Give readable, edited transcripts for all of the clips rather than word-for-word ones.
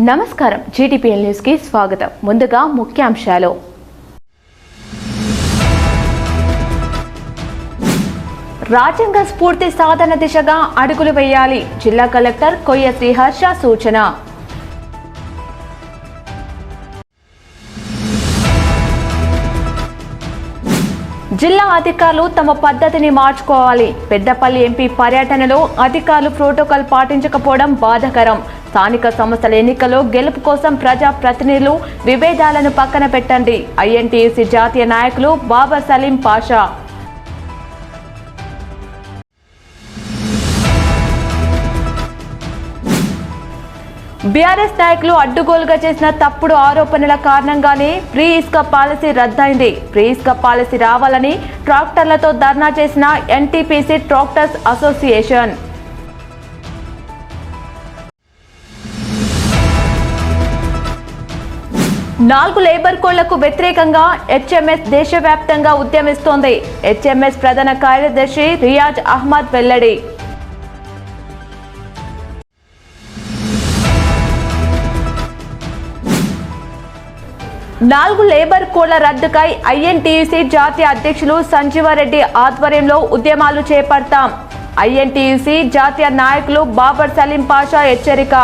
నమస్కారం GTPL news కి స్వాగతం. ముందుగా ముఖ్యాంశాలు. రాజ్యాంగ స్ఫూర్తి సాధన దిశగా అడుగులు వేయాలి. జిల్లా కలెక్టర్ కొయ్య శ్రీహర్ష సూచన. జిల్లా అధికారులు తమ పద్ధతిని మార్చుకోవాలి. పెద్దపల్లి ఎంపీ పర్యటనలో అధికారులు ప్రోటోకాల్ పాటించకపోవడం బాధాకరం. స్థానిక సంస్థల ఎన్నికల్లో గెలుపు కోసం ప్రజా ప్రతినిధులు విభేదాలను పక్కన పెట్టండి. ఐఎన్టీయూసీ జాతీయ నాయకులు బాబా సలీం పాషా. బీఆర్ఎస్ నాయకులు అడ్డుగోలుగా చేసిన తప్పుడు ఆరోపణల కారణంగానే ఫ్రీ ఇసుక పాలసీ రద్దయింది. ఫ్రీ ఇసుక పాలసీ రావాలని ట్రాక్టర్లతో ధర్నా చేసిన ఎన్టీపీసీ ట్రాక్టర్స్ అసోసియేషన్. నాలుగు లేబర్ కోడ్లకు వ్యతిరేకంగా హెచ్ఎంఎస్ దేశవ్యాప్తంగా ఉద్యమిస్తోంది. హెచ్ఎంఎస్ ప్రధాన కార్యదర్శి రియాజ్ అహ్మద్ వెల్లడి. నాలుగు లేబర్ కోడ్ల రద్దుకై ఐఎన్టీయూసీ జాతీయ అధ్యక్షులు సంజీవారెడ్డి ఆధ్వర్యంలో ఉద్యమాలు చేపడతాం. ఐఎన్టీయూసీ జాతీయ నాయకులు బాబర్ సలీం పాషా హెచ్చరిక.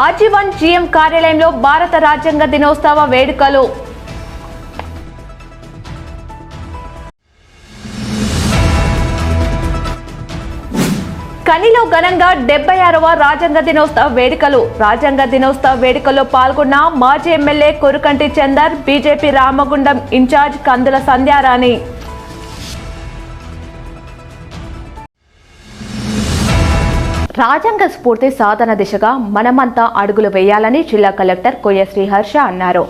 ఆజీవన్ జీఎం కార్యాలయంలో భారత రాజ్యాంగ దినోత్సవ వేడుకలు. కనిలో ఘనంగా 76వ రాజ్యాంగ దినోత్సవ వేడుకలు. రాజ్యాంగ దినోత్సవ వేడుకల్లో పాల్గొన్న మాజీ MLA Korukanti Chandar, BJP Ramagundam incharge Kandula Sandhyarani. రాజ్యాంగ స్ఫూర్తి సాధన దిశగా మనమంతా అడుగులు వేయాలని జిల్లా కలెక్టర్ కొయ్య శ్రీహర్ష అన్నారు.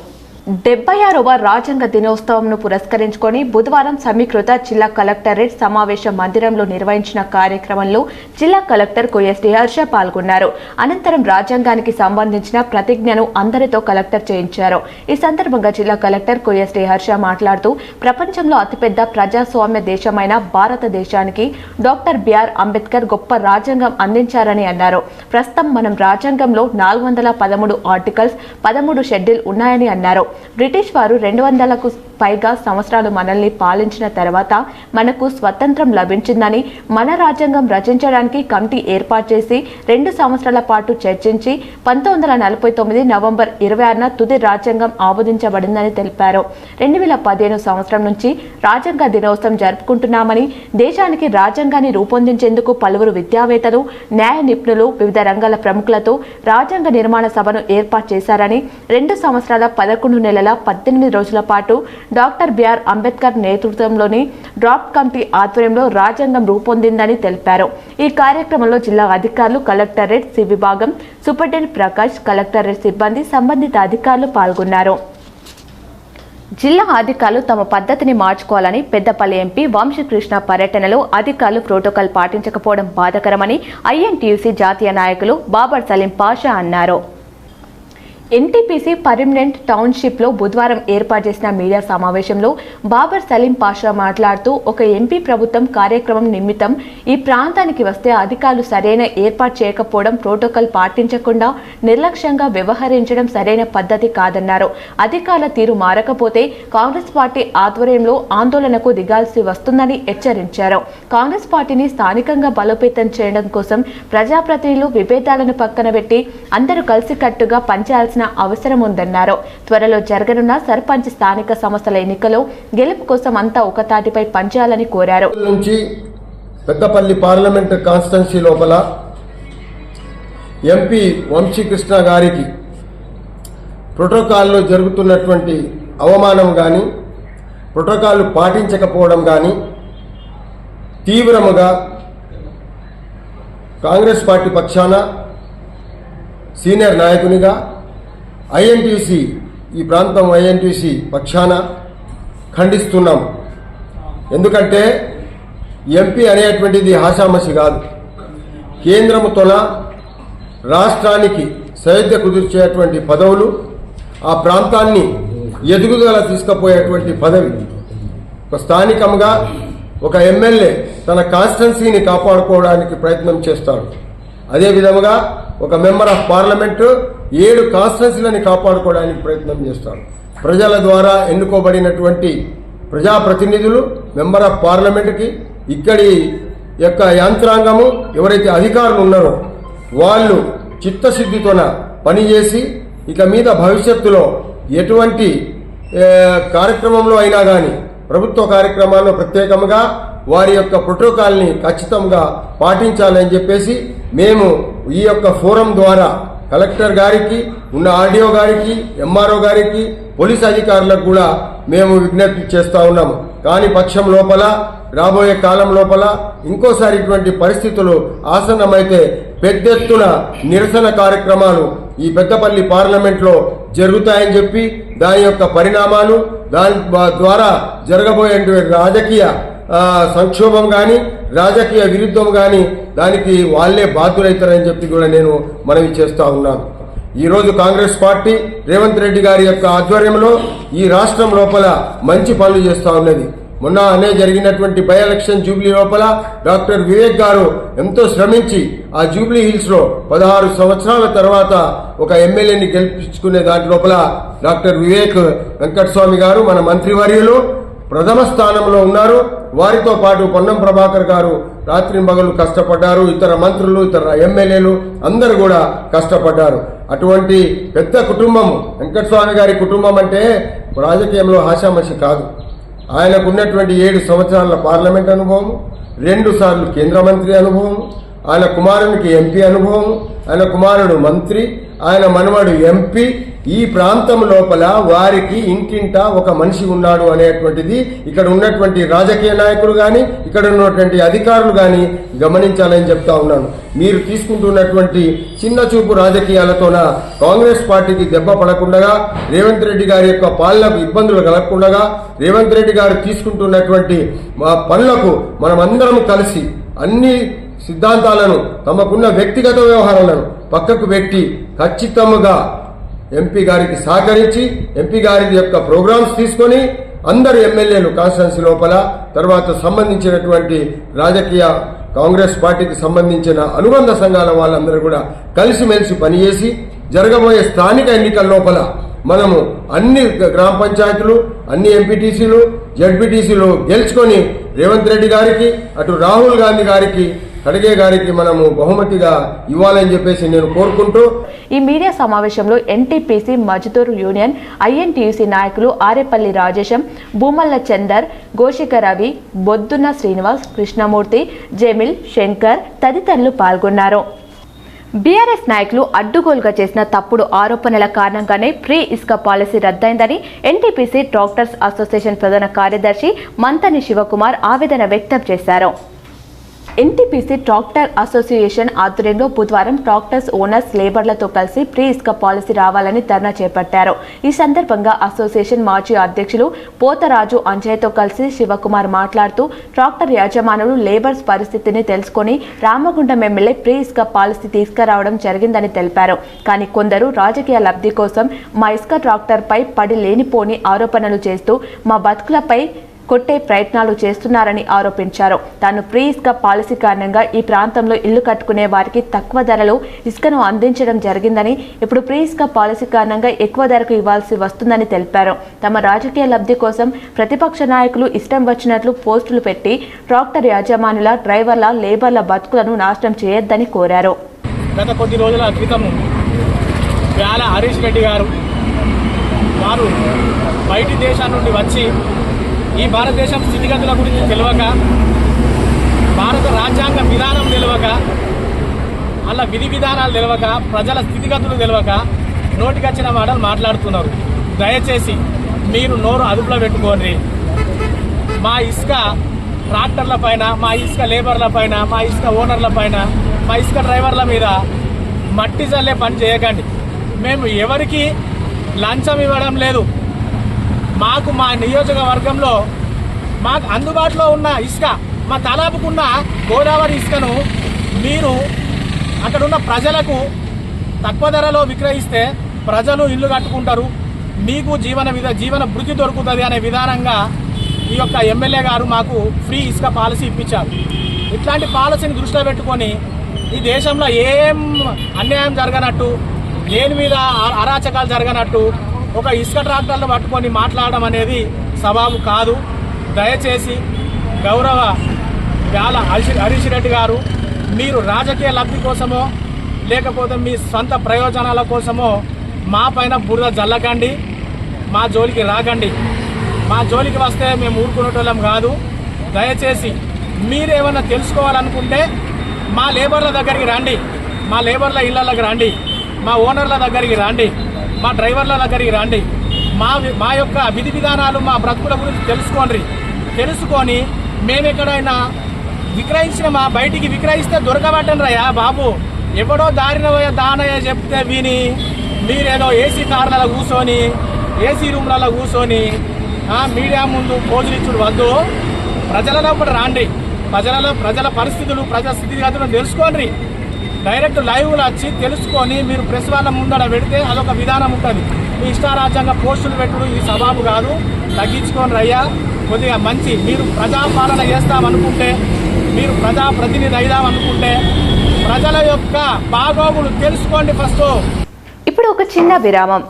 76వ రాజ్యాంగ దినోత్సవంను పురస్కరించుకొని బుధవారం సమీకృత జిల్లా కలెక్టరేట్ సమావేశ మందిరంలో నిర్వహించిన కార్యక్రమంలో జిల్లా కలెక్టర్ కొయ్య శ్రీహర్ష పాల్గొన్నారు. అనంతరం రాజ్యాంగానికి సంబంధించిన ప్రతిజ్ఞను అందరితో కలెక్టర్ చేయించారు. ఈ సందర్భంగా జిల్లా కలెక్టర్ కొయ్య శ్రీహర్ష మాట్లాడుతూ, ప్రపంచంలో అతిపెద్ద ప్రజాస్వామ్య దేశమైన భారతదేశానికి డాక్టర్ బిఆర్ అంబేద్కర్ గొప్ప రాజ్యాంగం అందించారని అన్నారు. ప్రస్తుతం మనం రాజ్యాంగంలో 413 ఆర్టికల్స్, 13 షెడ్యూల్ ఉన్నాయని అన్నారు. బ్రిటిష్ వారు 200కు పైగా సంవత్సరాలు మనల్ని పాలించిన తర్వాత మనకు స్వతంత్రం లభించిందని, మన రాజ్యాంగం రచించడానికి కమిటీ ఏర్పాటు చేసి 2 సంవత్సరాల పాటు చర్చించి 1949 నవంబర్ 26న తుది రాజ్యాంగం ఆమోదించబడిందని తెలిపారు. 2015 సంవత్సరం నుంచి రాజ్యాంగ దినోత్సవం జరుపుకుంటున్నామని, దేశానికి రాజ్యాంగాన్ని రూపొందించేందుకు పలువురు విద్యావేత్తలు, న్యాయ నిపుణులు, వివిధ రంగాల ప్రముఖులతో రాజ్యాంగ నిర్మాణ సభను ఏర్పాటు చేశారని, 2 సంవత్సరాల 11 నెలల 18 రోజుల పాటు డాక్టర్ బిఆర్ అంబేద్కర్ నేతృత్వంలోని డ్రాఫ్ట్ కమిటీ ఆధ్వర్యంలో రాజ్యాంగం రూపొందిందని తెలిపారు. ఈ కార్యక్రమంలో జిల్లా అధికారులు, కలెక్టరేట్ సి విభాగం సూపరింటెండెంట్ ప్రకాష్, కలెక్టరేట్ సిబ్బంది, సంబంధిత అధికారులు పాల్గొన్నారు. జిల్లా అధికారులు తమ పద్ధతిని మార్చుకోవాలని పెద్దపల్లి ఎంపీ వంశీకృష్ణ పర్యటనలో అధికారులు ప్రోటోకాల్ పాటించకపోవడం బాధాకరమని ఐఎన్టీయూసీ జాతీయ నాయకులు బాబర్ సలీం పాషా అన్నారు. ఎన్టీపీసీ పర్మనెంట్ టౌన్షిప్ లో బుధవారం ఏర్పాటు చేసిన మీడియా సమావేశంలో బాబర్ సలీం పాషా మాట్లాడుతూ, ఒక ఎంపీ ప్రభుత్వం కార్యక్రమం నిమిత్తం ఈ ప్రాంతానికి వస్తే అధికారులు సరైన ఏర్పాటు చేయకపోవడం, ప్రోటోకాల్ పాటించకుండా నిర్లక్ష్యంగా వ్యవహరించడం సరైన పద్ధతి కాదన్నారు. అధికారుల తీరు మారకపోతే కాంగ్రెస్ పార్టీ ఆధ్వర్యంలో ఆందోళనకు దిగాల్సి వస్తుందని హెచ్చరించారు. కాంగ్రెస్ పార్టీని స్థానికంగా బలోపేతం చేయడం కోసం ప్రజాప్రతినిధులు విభేదాలను పక్కన పెట్టి అందరూ కలిసికట్టుగా పనిచేయాల్సిన అవసరం ఉందన్నారు. త్వరలో జరగనున్న సర్పంచ్, స్థానిక సంస్థల ఎన్నికల్లో గెలుపు కోసం అంతా ఒక తాటిపై పనిచేయాలని కోరారు. పెద్దపల్లి పార్లమెంట్ కాన్స్టిట్యున్సీ లోపల ఎంపీ వంశీకృష్ణ గారికి ప్రోటోకాల్లో జరుగుతున్నటువంటి అవమానం కానీ, ప్రోటోకాల్ పాటించకపోవడం కానీ తీవ్రముగా కాంగ్రెస్ పార్టీ పక్షాన సీనియర్ నాయకునిగా ఐఎన్టీయూసీ, ఈ ప్రాంతం ఐఎన్టీయూసీ పక్షాన ఖండిస్తున్నాం. ఎందుకంటే ఎంపీ అనేటువంటిది ఆషామాషి కాదు. కేంద్రముతోన రాష్ట్రానికి సైద్య కుదిర్చేటువంటి పదవులు, ఆ ప్రాంతాన్ని ఎదుగుదల తీసుకుపోయేటువంటి పదవి. ఒక స్థానికంగా ఒక ఎమ్మెల్యే తన కాన్స్టిట్యున్సీని కాపాడుకోవడానికి ప్రయత్నం చేస్తాడు. అదే విధముగా ఒక మెంబర్ ఆఫ్ పార్లమెంటు 7 కాన్స్టిట్యున్సీలని కాపాడుకోవడానికి ప్రయత్నం చేస్తాడు. ప్రజల ద్వారా ఎన్నుకోబడినటువంటి ప్రజాప్రతినిధులు మెంబర్ ఆఫ్ పార్లమెంటుకి ఇక్కడి యొక్క యంత్రాంగము ఎవరైతే అధికారులు ఉన్నారో వాళ్ళు చిత్తశుద్ధితోన పనిచేసి ఇక మీద భవిష్యత్తులో ఎటువంటి కార్యక్రమంలో అయినా కానీ ప్రభుత్వ కార్యక్రమాల్లో ప్రత్యేకంగా వారి యొక్క ప్రోటోకాల్ని ఖచ్చితంగా పాటించాలని చెప్పేసి మేము ఈ యొక్క ఫోరం ద్వారా కలెక్టర్ గారికి, ఉన్న ఆర్డీఓ గారికి, ఎంఆర్ఓ గారికి, పోలీస్ అధికారులకు కూడా మేము విజ్ఞప్తి చేస్తా ఉన్నాము. కాని పక్షం లోపల రాబోయే కాలం లోపల ఇంకోసారి ఇటువంటి పరిస్థితులు ఆసన్నమైతే పెద్ద ఎత్తున నిరసన కార్యక్రమాలు ఈ పెద్దపల్లి పార్లమెంట్లో జరుగుతాయని చెప్పి దాని యొక్క పరిణామాలు దాని ద్వారా జరగబోయేటువంటి రాజకీయ సంక్షోభం కానీ రాజకీయ విరుద్ధం కానీ దానికి వాళ్లే బాధ్యులైతారని చెప్పి కూడా నేను మనవి చేస్తా ఉన్నాను. ఈరోజు కాంగ్రెస్ పార్టీ రేవంత్ రెడ్డి గారి యొక్క ఆధ్వర్యంలో ఈ రాష్ట్రం లోపల మంచి పనులు చేస్తా ఉన్నది. మొన్న జరిగినటువంటి బై ఎలక్షన్ జూబ్లీ లోపల డాక్టర్ వివేక్ గారు ఎంతో శ్రమించి ఆ జూబ్లీ హిల్స్ లో 16 సంవత్సరాల తర్వాత ఒక ఎమ్మెల్యేని గెలిపించుకునే దాంట్ లోపల డాక్టర్ వివేక్ వెంకటస్వామి గారు మన మంత్రివర్యులు ప్రథమ స్థానంలో ఉన్నారు. వారితో పాటు పొన్నం ప్రభాకర్ గారు రాత్రింబగలు కష్టపడ్డారు. ఇతర మంత్రులు, ఇతర ఎమ్మెల్యేలు అందరూ కూడా కష్టపడ్డారు. అటువంటి పెద్ద కుటుంబం వెంకటస్వామి గారి కుటుంబం అంటే రాజకీయంలో ఆషామాషి కాదు. ఆయనకు ఉన్నటువంటి 7 సంవత్సరాల పార్లమెంట్ అనుభవం, 2 సార్లు కేంద్ర మంత్రి అనుభవం, ఆయన కుమారునికి ఎంపీ అనుభవం, ఆయన కుమారుడు మంత్రి, ఆయన మనవడు ఎంపీ. ఈ ప్రాంతం లోపల వారికి ఇంటింటా ఒక మనిషి ఉన్నాడు అనేటువంటిది ఇక్కడ ఉన్నటువంటి రాజకీయ నాయకులు కానీ ఇక్కడ ఉన్నటువంటి అధికారులు కానీ గమనించాలని చెప్తా ఉన్నాను. మీరు తీసుకుంటున్నటువంటి చిన్న చూపు రాజకీయాలతోన కాంగ్రెస్ పార్టీకి దెబ్బ పడకుండా, రేవంత్ రెడ్డి గారి యొక్క పాలనకు ఇబ్బందులు కలగకుండా, రేవంత్ రెడ్డి గారు తీసుకుంటున్నటువంటి పనులకు మనమందరం కలిసి అన్ని సిద్ధాంతాలను, తమకున్న వ్యక్తిగత వ్యవహారాలను పక్కకు పెట్టి ఖచ్చితంగా ఎంపీ గారికి సహకరించి ఎంపీ గారి యొక్క ప్రోగ్రామ్స్ తీసుకొని అందరు ఎమ్మెల్యేలు కాన్స్టిట్యున్సీ లోపల తర్వాత సంబంధించినటువంటి రాజకీయ కాంగ్రెస్ పార్టీకి సంబంధించిన అనుబంధ సంఘాల వాళ్ళందరూ కూడా కలిసిమెలిసి పనిచేసి జరగబోయే స్థానిక ఎన్నికల లోపల మనము అన్ని గ్రామ పంచాయతీలు, అన్ని ఎంపీటీసీలు, జడ్పీటీసీలు గెలుచుకొని రేవంత్ రెడ్డి గారికి, అటు రాహుల్ గాంధీ గారికి, ఖడ్గే గారికి మనము బహుమతిగా ఇవ్వాలని చెప్పేసి నేను కోరుకుంటూ ఈ మీడియా సమావేశంలో ఎన్టీపీసీ మజ్దూర్ యూనియన్, ఐఎన్టీయూసీ నాయకులు ఆరేపల్లి రాజేశం, భూమల్ల చందర్, గోషిక రవి, బొద్దున్న శ్రీనివాస్, కృష్ణమూర్తి, జమిల్, శంకర్ తదితరులు పాల్గొన్నారు. బీఆర్ఎస్ నాయకులు అడ్డుగోలుగా చేసిన తప్పుడు ఆరోపణల కారణంగానే ఫ్రీ ఇసుక పాలసీ రద్దయిందని ఎన్టీపీసీ ట్రాక్టర్స్ అసోసియేషన్ ప్రధాన కార్యదర్శి మంతని శివకుమార్ ఆవేదన వ్యక్తం చేశారు. ఎన్టీపీసీ ట్రాక్టర్ అసోసియేషన్ ఆధ్వర్యంలో బుధవారం ట్రాక్టర్స్ ఓనర్స్, లేబర్లతో కలిసి ఫ్రీ ఇసుక పాలసీ రావాలని ధర్నా చేపట్టారు. ఈ సందర్భంగా అసోసియేషన్ మాజీ అధ్యక్షులు పోతరాజు అంజయ్యతో కలిసి శివకుమార్ మాట్లాడుతూ ట్రాక్టర్ యాజమానులు లేబర్స్ పరిస్థితిని తెలుసుకుని రామగుండం ఎమ్మెల్యే ఫ్రీ ఇసుక పాలసీ తీసుకురావడం జరిగిందని తెలిపారు. కానీ కొందరు రాజకీయ లబ్ధి కోసం మా ఇసుక ట్రాక్టర్ పై పడి లేనిపోని ఆరోపణలు చేస్తూ మా బతుకులపై కొట్టే ప్రయత్నాలు చేస్తున్నారని ఆరోపించారు. తాను ఫ్రీ ఇసుక పాలసీ కారణంగా ఈ ప్రాంతంలో ఇల్లు కట్టుకునే వారికి తక్కువ ధరలో ఇసుకను అందించడం జరిగిందని, ఇప్పుడు ఫ్రీ ఇసుక పాలసీ కారణంగా ఎక్కువ ధరకు ఇవ్వాల్సి వస్తుందని తెలిపారు. తమ రాజకీయ లబ్ధి కోసం ప్రతిపక్ష నాయకులు ఇష్టం వచ్చినట్లు పోస్టులు పెట్టి ట్రాక్టర్ యాజమానుల, డ్రైవర్ల, లేబర్ల బతుకులను నాశనం చేయొద్దని కోరారు. గత కొద్ది రోజుల క్రితం వ్యాల హరీష్ రెడ్డి గారు వారు బయటి దేశాల నుండి వచ్చి ఈ భారతదేశం స్థితిగతుల గురించి తెలియక, భారత రాజ్యాంగ విధానం తెలియక, అలా విధి విధానాలు తెలియక, ప్రజల స్థితిగతులు తెలియక నోటికొచ్చిన మాటలు మాట్లాడుతున్నారు. దయచేసి మీరు నోరు అదుపులో పెట్టుకోండి. మా ఇసుక ట్రాక్టర్ల పైన, మా ఇసుక లేబర్ల పైన, మా ఇసుక ఓనర్ల పైన, మా ఇసుక డ్రైవర్ల మీద మట్టి చల్లే పని చేయకండి. మేము ఎవరికి లంచం ఇవ్వడం లేదు. మాకు మా నియోజకవర్గంలో మాకు అందుబాటులో ఉన్న ఇసుక, మా తలాపుకున్న గోదావరి ఇసుకను మీరు అక్కడున్న ప్రజలకు తక్కువ ధరలో విక్రయిస్తే ప్రజలు ఇల్లు కట్టుకుంటారు, మీకు జీవన భృతి దొరుకుతుంది అనే విధానంగా ఈ యొక్క ఎమ్మెల్యే గారు మాకు ఫ్రీ ఇసుక పాలసీ ఇప్పించారు. ఇట్లాంటి పాలసీని దృష్టిలో పెట్టుకొని ఈ దేశంలో ఏం అన్యాయం జరగనట్టు, దేని మీద అరాచకాలు జరగనట్టు ఒక ఇసుక ట్రాక్టర్లు పట్టుకొని మాట్లాడడం అనేది సవాలు కాదు. దయచేసి గౌరవ వ్యాల హరీష్ రెడ్డి గారు, మీరు రాజకీయ లబ్ధి కోసమో లేకపోతే మీ సొంత ప్రయోజనాల కోసమో మా పైన బురద జల్లకండి, మా జోలికి రాకండి. మా జోలికి వస్తే మేము ఊరుకునేటోళ్ళం కాదు. దయచేసి మీరేమన్నా తెలుసుకోవాలనుకుంటే మా లేబర్ల దగ్గరికి రండి, మా లేబర్ల ఇళ్ళకి రండి, మా ఓనర్ల దగ్గరికి రండి, మా డ్రైవర్ల దగ్గరికి రండి. మా యొక్క విధి విధానాలు, మా బ్రతుకుల గురించి తెలుసుకొని మేమెక్కడైనా విక్రయించిన మా బయటికి విక్రయిస్తే దొరకబట్టండి రయ్యా బాబు. ఎవడో దానయ్య చెప్తే విని మీరేదో ఏసీ కార్లలో కూర్చొని, ఏసీ రూమ్లలో కూర్చొని మీడియా ముందు పోజులు ఇచ్చుడు వద్దు. ప్రజలలో కూడా రాండి, ప్రజల పరిస్థితులు, ప్రజల స్థితిగతులను తెలుసుకోండి. డైరెక్ట్ లైవ్లో వచ్చి తెలుసుకొని మీరు ప్రెస్ వాళ్ళ ముందర పెడితే అదొక విధానం ఉంటుంది. మీ ఇష్టారాజ్యంగా పోస్టులు పెట్టుడు ఇది సవాబు కాదు. తగ్గించుకోండి రయ్యా. కొద్దిగా మంచి మీరు ప్రజాపాలన చేస్తామనుకుంటే, మీరు ప్రజాప్రతినిధి అయిదామనుకుంటే ప్రజల యొక్క బాగోగులు తెలుసుకోండి ఫస్ట్. ఇప్పుడు ఒక చిన్న విరామం.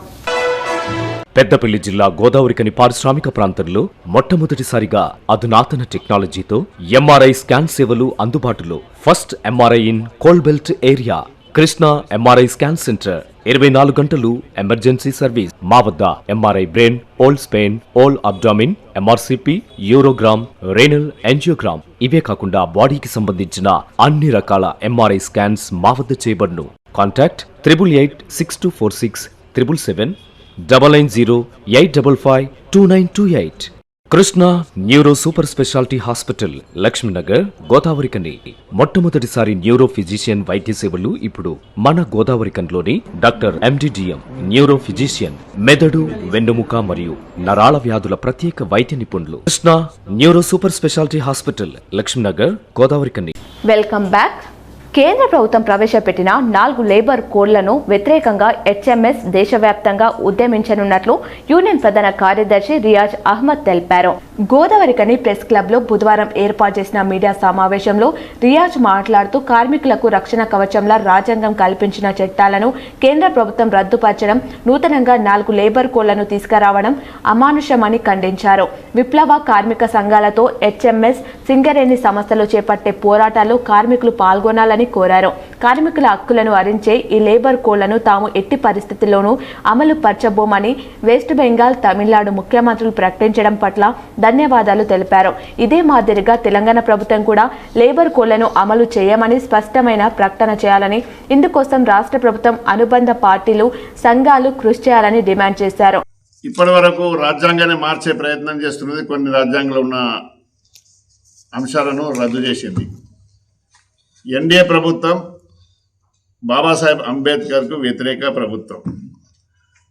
పెద్దపల్లి జిల్లా గోదావరికని పారిశ్రామిక ప్రాంతంలో మొట్టమొదటిసారిగా అధునాతన టెక్నాలజీతో ఎంఆర్ఐ స్కాన్ సేవలు అందుబాటులో. First MRI in coal belt area. Krishna MRI scan center 24 గంటలు ఎమర్జెన్సీ సర్వీస్. మా వద్ద MRI brain, whole spine, whole abdomen, MRCP, urogram, renal angiogram, ఇవే కాకుండా బాడీకి సంబంధించిన అన్ని రకాల ఎంఆర్ఐ స్కాన్స్ మా వద్ద చేయబడును. Contact 8882467777 99085552928. Krishna neuro super speciality hospital, Lakshmi Nagar, Godavarikhani. మొట్టమొదటిసారి న్యూరో ఫిజిషియన్ వైద్య సేవలు ఇప్పుడు మన గోదావరికన్లోని డాక్టర్ ఎండిడిఎం న్యూరో ఫిజిషియన్, మెదడు, వెన్నుముక మరియు నరాల వ్యాధుల ప్రత్యేక వైద్య నిపుణులు. Krishna neuro super speciality hospital, Lakshmi Nagar, Godavarikhani. Welcome back. కేంద్ర ప్రభుత్వం ప్రవేశపెట్టిన 4 లేబర్ కోడ్లను వ్యతిరేకంగా హెచ్ఎంఎస్ దేశవ్యాప్తంగా ఉద్యమించనున్నట్లు యూనియన్ ప్రధాన కార్యదర్శి రియాజ్ అహ్మద్ తెలిపారు. గోదావరికని ప్రెస్ క్లబ్ లో బుధవారం ఏర్పాటు చేసిన మీడియా సమావేశంలో రియాజ్ మాట్లాడుతూ కార్మికులకు రక్షణ కవచంలా రాజ్యాంగం కల్పించిన చట్టాలను కేంద్ర ప్రభుత్వం రద్దుపరచడం, నూతనంగా 4 లేబర్ కోడ్లను తీసుకురావడం అమానుషమని ఖండించారు. విప్లవ కార్మిక సంఘాలతో హెచ్ఎంఎస్, సింగరేణి సంస్థలు చేపట్టే పోరాటాల్లో కార్మికులు పాల్గొనాలని కోరారు. కార్మికుల హక్కులను హరించే ఈ లేబర్ కోడ్లను తాము ఎట్టి పరిస్థితుల్లోనూ అమలు పరచబోమని వెస్ట్ బెంగాల్, తమిళనాడు ముఖ్యమంత్రులు ప్రకటించడం పట్ల ధన్యవాదాలు తెలిపారు. ఇదే మాదిరిగా తెలంగాణ ప్రభుత్వం కూడా లేబర్ కోడ్లను అమలు చేయమని స్పష్టమైన ప్రకటన చేయాలని, ఇందుకోసం రాష్ట్ర ప్రభుత్వం, అనుబంధ పార్టీలు, సంఘాలు కృషి చేయాలని డిమాండ్ చేశారు. ఇప్పటి వరకు రాజ్యాంగాన్ని మార్చే ప్రయత్నం చేస్తున్నది, కొన్ని రాజ్యాంగంలో ఉన్న అంశాలను రద్దు చేసింది. ఎన్డీఏ ప్రభుత్వం బాబాసాహెబ్ అంబేద్కర్కు వ్యతిరేక ప్రభుత్వం.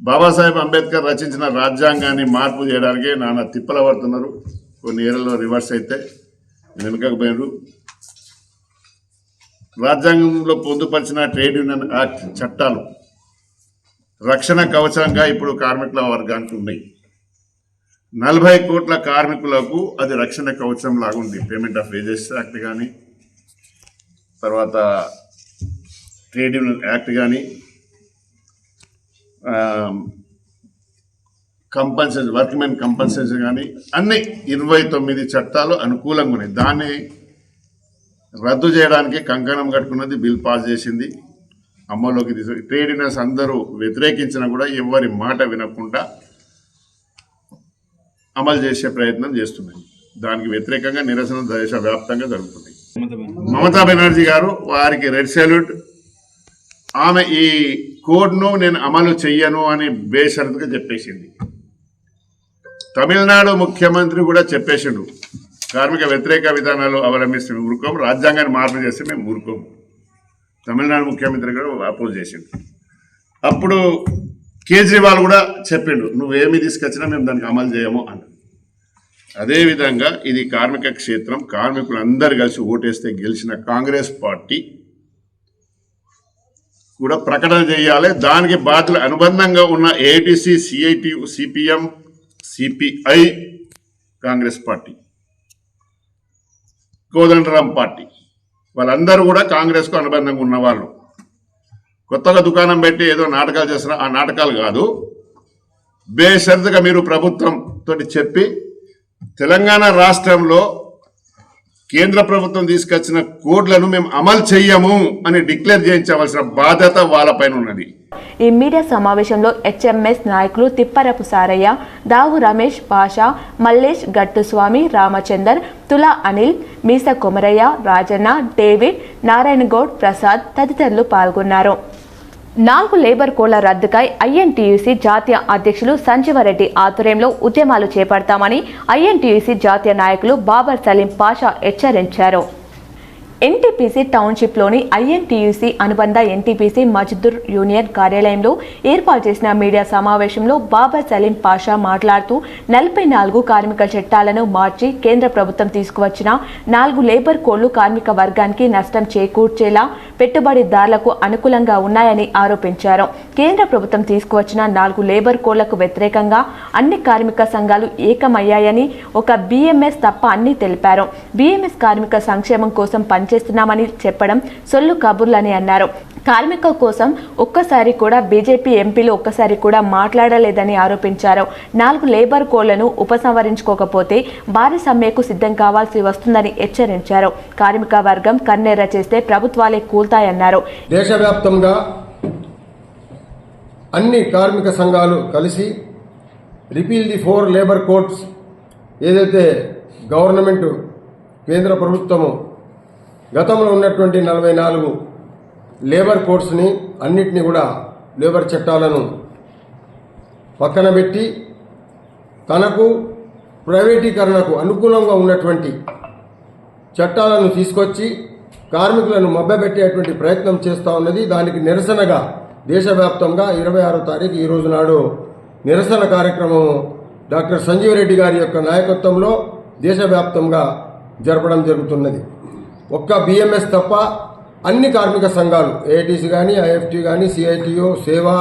బాబాసాహెబ్ అంబేద్కర్ రచించిన రాజ్యాంగాన్ని మార్పు చేయడానికి నానా తిప్పల పడుతున్నారు. కొన్ని ఏరియాలో రివర్స్ అయితే వెనుకపోయినారు. రాజ్యాంగంలో పొందుపరిచిన ట్రేడ్ యూనియన్ యాక్ట్ చట్టాలు రక్షణ కవచంగా ఇప్పుడు కార్మికుల వర్గానికి ఉన్నాయి. 40 కోట్ల కార్మికులకు అది రక్షణ కవచం లాగా ఉంది. పేమెంట్ ఆఫ్ వేజెస్ యాక్ట్ కానీ, తర్వాత ట్రేడ్ యూనియన్ యాక్ట్ కానీ, కంపల్సరీ వర్క్మెన్ కంపల్సరీ కానీ, అన్ని 29 చట్టాలు అనుకూలంగా ఉన్నాయి. దాన్ని రద్దు చేయడానికి కంకణం కట్టుకున్నది, బిల్ పాస్ చేసింది, అమల్లోకి తీసుకు. ట్రేడ్ యూనియన్స్ అందరూ వ్యతిరేకించినా కూడా ఎవరి మాట వినకుండా అమలు చేసే ప్రయత్నం చేస్తున్నాయి. దానికి వ్యతిరేకంగా నిరసన దేశవ్యాప్తంగా జరుగుతుంది. మమతా బెనర్జీ గారు, వారికి రెడ్ సెల్యూట్. ఆమె ఈ కోడ్ను నేను అమలు చెయ్యను అని బేషరతుగా చెప్పేసింది. తమిళనాడు ముఖ్యమంత్రి కూడా చెప్పేసిండు, కార్మిక వ్యతిరేక విధానాలు అవలంబిస్తే మేము ఊరుకోము, రాజ్యాంగాన్ని మార్పు చేస్తే మేము ఊరుకోము. తమిళనాడు ముఖ్యమంత్రి కూడా అపోజ్ చేసిండు. అప్పుడు కేజ్రీవాల్ కూడా చెప్పిండు, నువ్వేమి తీసుకొచ్చినా మేము దానికి అమలు చేయము అని. అదేవిధంగా ఇది కార్మిక క్షేత్రం, కార్మికులు అందరు కలిసి ఓటేస్తే గెలిచిన కాంగ్రెస్ పార్టీ కూడా ప్రకటన చేయాలి. దానికి బాధ్యులు అనుబంధంగా ఉన్న AITC, CIT, CPM, CPI Congress party, Kodandaram party, వాళ్ళందరూ కూడా కాంగ్రెస్కు అనుబంధంగా ఉన్నవాళ్ళు. కొత్తగా దుకాణం పెట్టి ఏదో నాటకాలు చేస్తున్న ఆ నాటకాలు కాదు. బేషరతుగా మీరు ప్రభుత్వంతో చెప్పి తెలంగాణ రాష్ట్రంలో కేంద్ర ప్రభుత్వం తీసుకొచ్చిన కోడ్లను మేము అమలు చెయ్యము అని డిక్లేర్ చేయించవలసిన బాధ్యత వాళ్ళపైన ఉన్నది. ఈ మీడియా సమావేశంలో హెచ్ఎంఎస్ నాయకులు తిప్పరపు సారయ్య, దావు రమేష్, పాషా, మల్లేష్, గట్టుస్వామి, రామచందర్, తులా అనిల్, మీస కొమరయ్య, రాజన్న, డేవిడ్, నారాయణ గౌడ్, ప్రసాద్ తదితరులు పాల్గొన్నారు. 4 లేబర్ కోడ్ల రద్దుకై ఐఎన్టీయూసీ జాతీయ అధ్యక్షులు సంజీవరెడ్డి ఆధ్వర్యంలో ఉద్యమాలు చేపడతామని ఐఎన్టీయూసీ జాతీయ నాయకులు బాబర్ సలీం పాషా హెచ్చరించారు. ఎన్టీపీసీ టౌన్షిప్లోని ఐఎన్టీయూసీ అనుబంధ ఎన్టీపీసీ మజ్దూర్ యూనియన్ కార్యాలయంలో ఏర్పాటు చేసిన మీడియా సమావేశంలో బాబర్ సలీం పాషా మాట్లాడుతూ 44 కార్మిక చట్టాలను మార్చి కేంద్ర ప్రభుత్వం తీసుకువచ్చిన 4 లేబర్ కోడ్లు కార్మిక వర్గానికి నష్టం చేకూర్చేలా పెట్టుబడిదారులకు అనుకూలంగా ఉన్నాయని ఆరోపించారు. కేంద్ర ప్రభుత్వం తీసుకువచ్చిన 4 లేబర్ కోడ్లకు వ్యతిరేకంగా అన్ని కార్మిక సంఘాలు ఏకమయ్యాయని, ఒక బీఎంఎస్ తప్ప అన్ని తెలిపారు. బీఎంఎస్ కార్మిక సంక్షేమం కోసం పనిచేస్తున్నామని చెప్పడం సొల్లు కబుర్లని అన్నారు. కార్మిక కోసం ఒక్కసారి కూడా బీజేపీ ఎంపీలు ఒక్కసారి కూడా మాట్లాడలేదని ఆరోపించారు. 4 లేబర్ కోడ్లను ఉపసంహరించుకోకపోతే భారీ సమ్మెకు సిద్ధం కావాల్సి వస్తుందని హెచ్చరించారు. కార్మిక వర్గం కన్నెర్ర చేస్తే ప్రభుత్వాలే కూల్తాయన్నారు. దేశవ్యాప్తంగా అన్ని కార్మిక సంఘాలు కలిసి రిపీల్ ది 4 లేబర్ కోడ్స్ ఏదైతే గవర్నమెంట్ కేంద్ర ప్రభుత్వము గతంలో ఉన్నటువంటి 44 లేబర్ కోడ్స్ని అన్నిటినీ కూడా లేబర్ చట్టాలను పక్కన పెట్టి తనకు ప్రైవేటీకరణకు అనుకూలంగా ఉన్నటువంటి చట్టాలను తీసుకొచ్చి కార్మికులను మభ్యపెట్టేటువంటి ప్రయత్నం చేస్తూ ఉన్నది. దానికి నిరసనగా దేశవ్యాప్తంగా 26వ తారీఖు ఈ రోజు నాడు నిరసన కార్యక్రమం డాక్టర్ సంజీవరెడ్డి గారి యొక్క నాయకత్వంలో దేశవ్యాప్తంగా జరపడం జరుగుతున్నది. ఒక్క బీఎంఎస్ తప్ప అన్ని కార్మిక సంఘాలు ఏఐటీసీ కానీ, ఐఎఫ్టీ కానీ, సిఐటిఓ, సేవా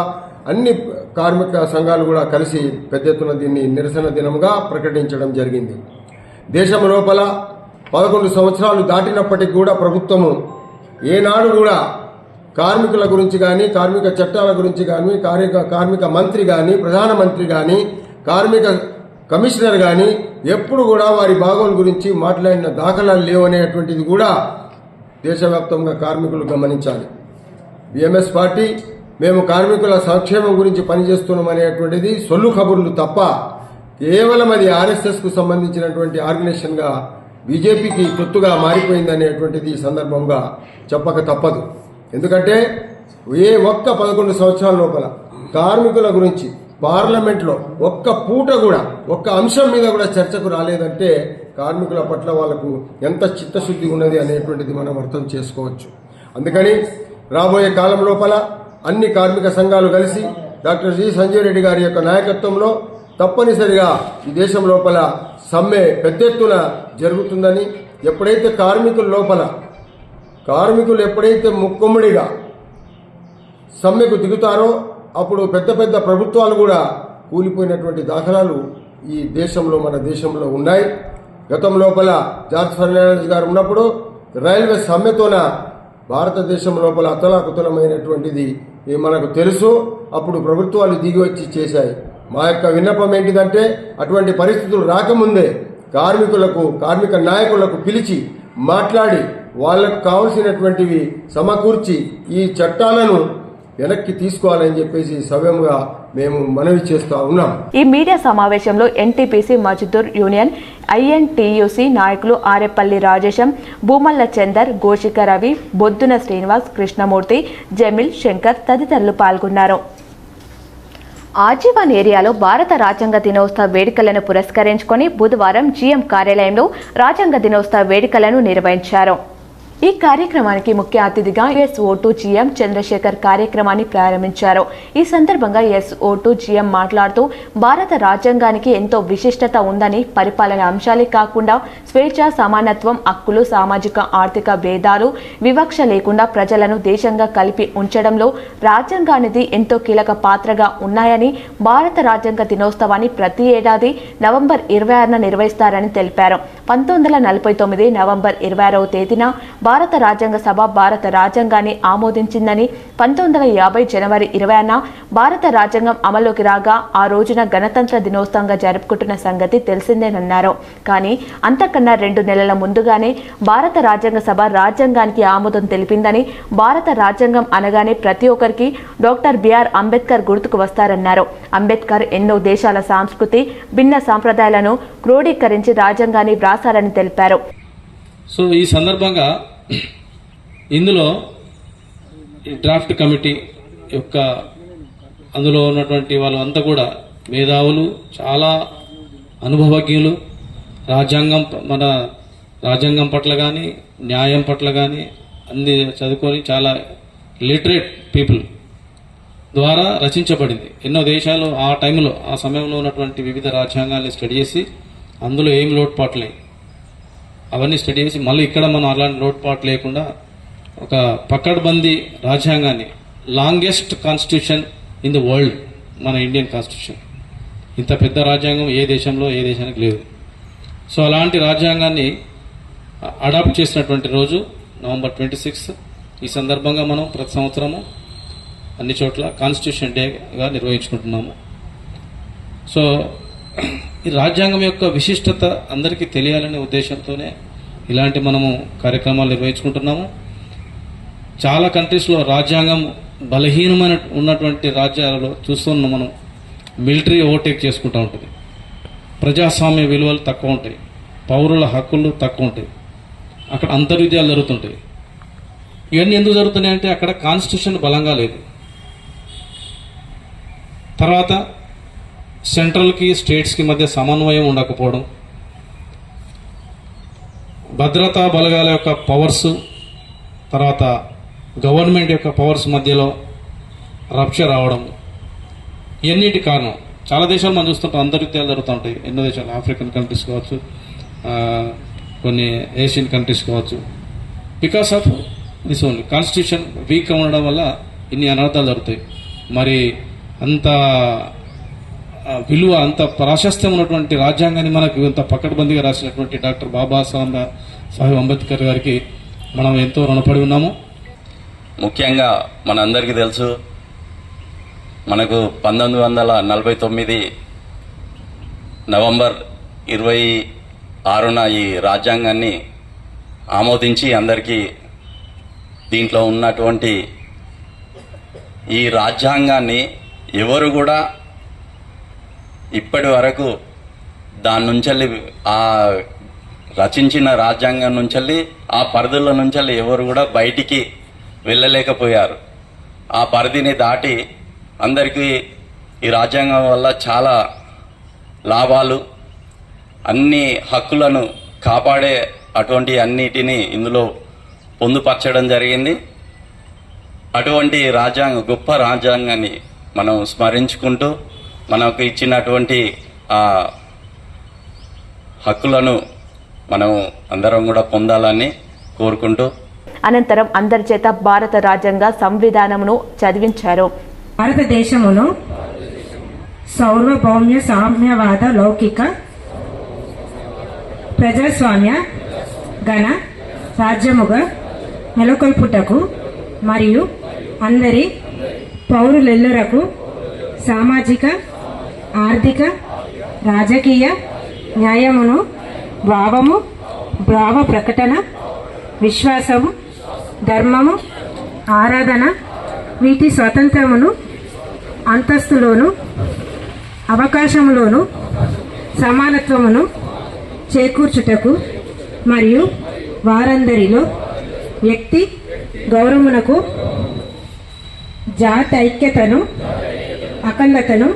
అన్ని కార్మిక సంఘాలు కూడా కలిసి పెద్ద ఎత్తున దీన్ని నిరసన దినంగా ప్రకటించడం జరిగింది. దేశం లోపల 11 సంవత్సరాలు దాటినప్పటికీ కూడా ప్రభుత్వము ఏనాడు కూడా కార్మికుల గురించి కానీ, కార్మిక చట్టాల గురించి కానీ, కార్మిక మంత్రి కానీ, ప్రధానమంత్రి కానీ, కార్మిక కమిషనర్ కానీ ఎప్పుడు కూడా వారి బాగోలు గురించి మాట్లాడిన దాఖలాలు లేవనేటువంటిది కూడా దేశవ్యాప్తంగా కార్మికులు గమనించాలి. బిఎంఎస్ పార్టీ మేము కార్మికుల సంక్షేమం గురించి పనిచేస్తున్నాం అనేటువంటిది సొల్లు కబుర్లు తప్ప కేవలం అది ఆర్ఎస్ఎస్కు సంబంధించినటువంటి ఆర్గనైజేషన్గా బీజేపీకి తొత్తుగా మారిపోయిందనేటువంటిది ఈ సందర్భంగా చెప్పక తప్పదు. ఎందుకంటే ఒక్క 11 సంవత్సరాల లోపల కార్మికుల గురించి పార్లమెంట్లో ఒక్క పూట కూడా ఒక్క అంశం మీద కూడా చర్చకు రాలేదంటే కార్మికుల పట్ల వాళ్లకు ఎంత చిత్తశుద్ధి ఉన్నది అనేటువంటిది మనం అర్థం చేసుకోవచ్చు. అందుకని రాబోయే కాలం లోపల అన్ని కార్మిక సంఘాలు కలిసి డాక్టర్ జి సంజీవ్ రెడ్డి గారి యొక్క నాయకత్వంలో తప్పనిసరిగా ఈ దేశం లోపల సమ్మె పెద్ద ఎత్తున జరుగుతుందని, ఎప్పుడైతే కార్మికులు ఎప్పుడైతే ముక్కుమ్మడిగా సమ్మెకు దిగుతారో అప్పుడు పెద్ద పెద్ద ప్రభుత్వాలు కూడా కూలిపోయినటువంటి దాఖలాలు ఈ దేశంలో మన దేశంలో ఉన్నాయి. గతం లోపల జార్జ్ ఫెర్నాండెస్ గారు ఉన్నప్పుడు రైల్వే సమ్మెతోన భారతదేశం లోపల అతలాకుతలమైనటువంటిది మనకు తెలుసు. అప్పుడు ప్రభుత్వాలు దిగి వచ్చి చేశాయి. మా యొక్క విన్నపం ఏంటిదంటే అటువంటి పరిస్థితులు రాకముందే కార్మిక నాయకులకు పిలిచి మాట్లాడి వాళ్ళకు కావలసినటువంటివి సమకూర్చి ఈ చట్టాలను వెనక్కి తీసుకోవాలని చెప్పేసి సవ్యంగా మేము మనవి చేస్తా ఉన్నాం. ఈ మీడియా సమావేశంలో ఎన్టీపీసీ మజ్దూర్ యూనియన్, ఐఎన్టీయూసీ నాయకులు ఆరేపల్లి రాజేశం, భూమల్ల చందర్, గోషిక రవి, బొద్దున శ్రీనివాస్, కృష్ణమూర్తి, జమీల్, శంకర్ తదితరులు పాల్గొన్నారు. ఆజీవన్ ఏరియాలో భారత రాజ్యాంగ దినోత్సవ వేడుకలను పురస్కరించుకొని బుధవారం జీఎం కార్యాలయంలో రాజ్యాంగ దినోత్సవ వేడుకలను నిర్వహించారు. ఈ కార్యక్రమానికి ముఖ్య అతిథిగా ఎస్ఓ2 జీఎం చంద్రశేఖర్ కార్యక్రమాన్ని ప్రారంభించారు. ఈ సందర్భంగా ఎస్ఓ2 జీఎం మాట్లాడుతూ భారత రాజ్యాంగానికి ఎంతో విశిష్టత ఉందని, పరిపాలన అంశాలే కాకుండా స్వేచ్ఛ, సమానత్వం, హక్కులు, సామాజిక ఆర్థిక భేదాలు, వివక్ష లేకుండా ప్రజలను దేశంగా కలిపి ఉంచడంలో రాజ్యాంగానికి ఎంతో కీలక పాత్రగా ఉన్నాయని, భారత రాజ్యాంగ దినోత్సవాన్ని ప్రతి ఏడాది నవంబర్ 26న నిర్వహిస్తారని తెలిపారు. 1949 నవంబర్ 26వ తేదీన భారత రాజ్యాంగ సభ భారత రాజ్యాంగాన్ని ఆమోదించిందని, 1950 జనవరి 20న భారత రాజ్యాంగం అమల్లోకి రాగా ఆ రోజున గణతంత్ర దినోత్సవంగా జరుపుకుంటున్న సంగతి తెలిసిందేనన్నారు. కానీ అంతకన్నా 2 నెలల ముందుగానే భారత రాజ్యాంగ సభ రాజ్యాంగానికి ఆమోదం తెలిపిందని, భారత రాజ్యాంగం అనగానే ప్రతి ఒక్కరికి డాక్టర్ బిఆర్ అంబేద్కర్ గుర్తుకు వస్తారన్నారు. అంబేద్కర్ ఎన్నో దేశాల సంస్కృతి, భిన్న సంప్రదాయాలను క్రోడీకరించి రాజ్యాంగాన్ని వ్రాసారని తెలిపారు. సో ఈ సందర్భంగా ఇందులో డ్రాఫ్ట్ కమిటీ యొక్క అందులో ఉన్నటువంటి వాళ్ళంతా కూడా మేధావులు, చాలా అనుభవజ్ఞులు, మన రాజ్యాంగం పట్ల కానీ న్యాయం పట్ల కానీ అన్ని చదువుకొని చాలా లిటరేట్ పీపుల్ ద్వారా రచించబడింది. ఎన్నో దేశాలు ఆ టైంలో ఆ సమయంలో ఉన్నటువంటి వివిధ రాజ్యాంగాల్ని స్టడీ చేసి అందులో ఏం లోటుపాట్లు అవన్నీ స్టడీ చేసి మళ్ళీ ఇక్కడ మనం అలాంటి లోటుపాటు లేకుండా ఒక పకడ్బందీ రాజ్యాంగాన్ని, longest constitution in the world మన ఇండియన్ కాన్స్టిట్యూషన్, ఇంత పెద్ద రాజ్యాంగం ఏ దేశంలో ఏ దేశానికి లేదు. సో అలాంటి రాజ్యాంగాన్ని అడాప్ట్ చేసినటువంటి రోజు నవంబర్ 26. ఈ సందర్భంగా మనం ప్రతి సంవత్సరము అన్ని చోట్ల కాన్స్టిట్యూషన్ డేగా నిర్వహించుకుంటున్నాము. సో ఈ రాజ్యాంగం యొక్క విశిష్టత అందరికీ తెలియాలనే ఉద్దేశంతోనే ఇలాంటి మనము కార్యక్రమాలు నిర్వహించుకుంటున్నాము. చాలా కంట్రీస్లో రాజ్యాంగం బలహీనమైన ఉన్నటువంటి రాజ్యాలలో చూస్తున్నాం మనం, మిలిటరీ ఓవర్టేక్ చేసుకుంటూ ఉంటుంది, ప్రజాస్వామ్య విలువలు తక్కువ ఉంటాయి, పౌరుల హక్కులు తక్కువ ఉంటాయి, అక్కడ అంతర్యుద్ధాలు జరుగుతుంటాయి. ఇవన్నీ ఎందుకు జరుగుతున్నాయి అంటే అక్కడ కాన్స్టిట్యూషన్ బలంగా లేదు. తర్వాత సెంట్రల్కి స్టేట్స్కి మధ్య సమన్వయం ఉండకపోవడం, భద్రతా బలగాల యొక్క పవర్స్, తర్వాత గవర్నమెంట్ యొక్క పవర్స్ మధ్యలో రప్చర్ రావడం, ఇవన్నిటి కారణం. చాలా దేశాలు మనం చూస్తుంటాం అంతర్యుద్ధాలు జరుగుతూ ఉంటాయి. ఎన్నో దేశాలు, ఆఫ్రికన్ కంట్రీస్ కావచ్చు, కొన్ని ఏషియన్ కంట్రీస్ కావచ్చు. Because of this only constitution వీక్గా ఉండడం వల్ల ఇన్ని అనర్థాలు జరుగుతాయి. మరి అంత విలువ, అంత ప్రాశస్త్యం ఉన్నటువంటి రాజ్యాంగాన్ని మనకు ఇంత పకడ్బందీగా రాసినటువంటి డాక్టర్ బాబాసాహెబ్ అంబేద్కర్ గారికి మనం ఎంతో రుణపడి ఉన్నాము. ముఖ్యంగా మనందరికీ తెలుసు, మనకు 1949 నవంబర్ 26న ఈ రాజ్యాంగాన్ని ఆమోదించి అందరికీ దీంట్లో ఉన్నటువంటి ఈ రాజ్యాంగాన్ని ఎవరు కూడా ఇప్పటి వరకు దాని నుంచి ఆ రచించిన రాజ్యాంగం నుంచి ఆ పరిధుల నుంచి ఎవరు కూడా బయటికి వెళ్ళలేకపోయారు. ఆ పరిధిని దాటి అందరికీ ఈ రాజ్యాంగం వల్ల చాలా లాభాలు, అన్ని హక్కులను కాపాడే అటువంటి అన్నిటినీ ఇందులో పొందుపరచడం జరిగింది. అటువంటి గొప్ప రాజ్యాంగాన్ని మనం స్మరించుకుంటూ మనకు ఇచ్చినటువంటి ఆ హక్కులను మనం అందరం కూడా పొందాలని కోరుకుంటూ అనంతరం అందరి చేత భారత రాజ్యాంగ సంవిధానమును చదివించారు. భారతదేశమును సార్వభౌమ్య సామ్యవాద లౌకిక ప్రజాస్వామ్య గణ రాజ్యముగా నెలకొల్పుటకు మరియు అందరి పౌరులెల్లరకు సామాజిక, ఆర్థిక, రాజకీయ న్యాయమును, భావ ప్రకటన, విశ్వాసము, ధర్మము, ఆరాధన వీటి స్వాతంత్రమును, అంతస్తులోను, అవకాశములోను సమానత్వమును చేకూర్చుటకు మరియు వారందరిలో వ్యక్తి గౌరవమునకు, జాతి ఐక్యతను, అఖండతను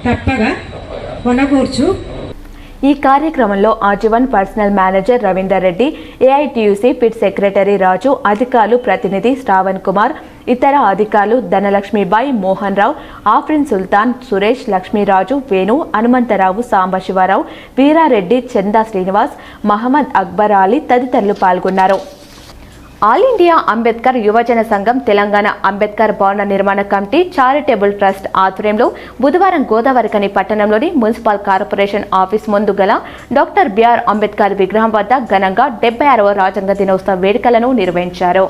తప్పగా కొనగూర్చు. ఈ కార్యక్రమంలో ఆజీవన్ personnel manager Ravinder Reddy, AITUC pit secretary Raju, అధికారులు, ప్రతినిధి శ్రావణ్ కుమార్, ఇతర అధికారులు ధనలక్ష్మీబాయి, మోహన్ రావు, ఆఫ్రిన్ సుల్తాన్, సురేష్, లక్ష్మీరాజు, వేణు, హనుమంతరావు, సాంబశివరావు, వీరారెడ్డి, చందా శ్రీనివాస్, మహమ్మద్ అక్బర్ అలీ తదితరులు పాల్గొన్నారు. ఆల్ ఇండియా అంబేద్కర్ యువజన సంఘం తెలంగాణ అంబేద్కర్ భవన నిర్మాణ కమిటీ చారిటబుల్ ట్రస్ట్ ఆధ్వర్యంలో బుధవారం గోదావరిఖని పట్టణంలోని మున్సిపల్ కార్పొరేషన్ ఆఫీస్ ముందు గల డాక్టర్ బిఆర్ అంబేద్కర్ విగ్రహం వద్ద ఘనంగా 76వ రాజ్యాంగ దినోత్సవ వేడుకలను నిర్వహించారు.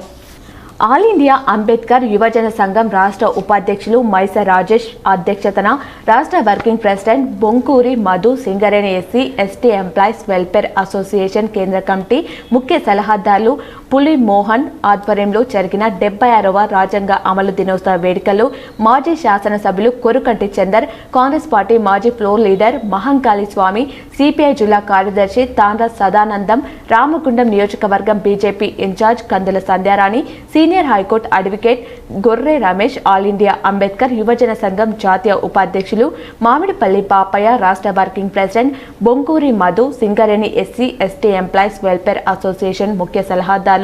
ఆల్ ఇండియా అంబేద్కర్ యువజన సంఘం రాష్ట్ర ఉపాధ్యక్షులు మైస రాజేష్ అధ్యక్షతన రాష్ట్ర working president Bonkuri Madhu, Singareni SC ST employees welfare association కేంద్ర కమిటీ ముఖ్య సలహాదారులు పులి మోహన్ ఆధ్వర్యంలో జరిగిన 76వ రాజ్యాంగ అమలు దినోత్సవ వేడుకల్లో మాజీ శాసనసభ్యులు కొరుకంటి చందర్, కాంగ్రెస్ పార్టీ మాజీ ఫ్లోర్ లీడర్ మహంకాళి స్వామి, సిపిఐ జిల్లా కార్యదర్శి తాండ్ర సదానందం, రామగుండం నియోజకవర్గం BJP incharge Kandula Sandhyarani, senior high court advocate గొర్రె రమేష్, ఆల్ ఇండియా అంబేద్కర్ యువజన సంఘం జాతీయ ఉపాధ్యక్షులు మామిడిపల్లి పాపయ్య, రాష్ట్ర working president Bonkuri Madhu, Singareni SC ST employees welfare association ముఖ్య సలహాదారులు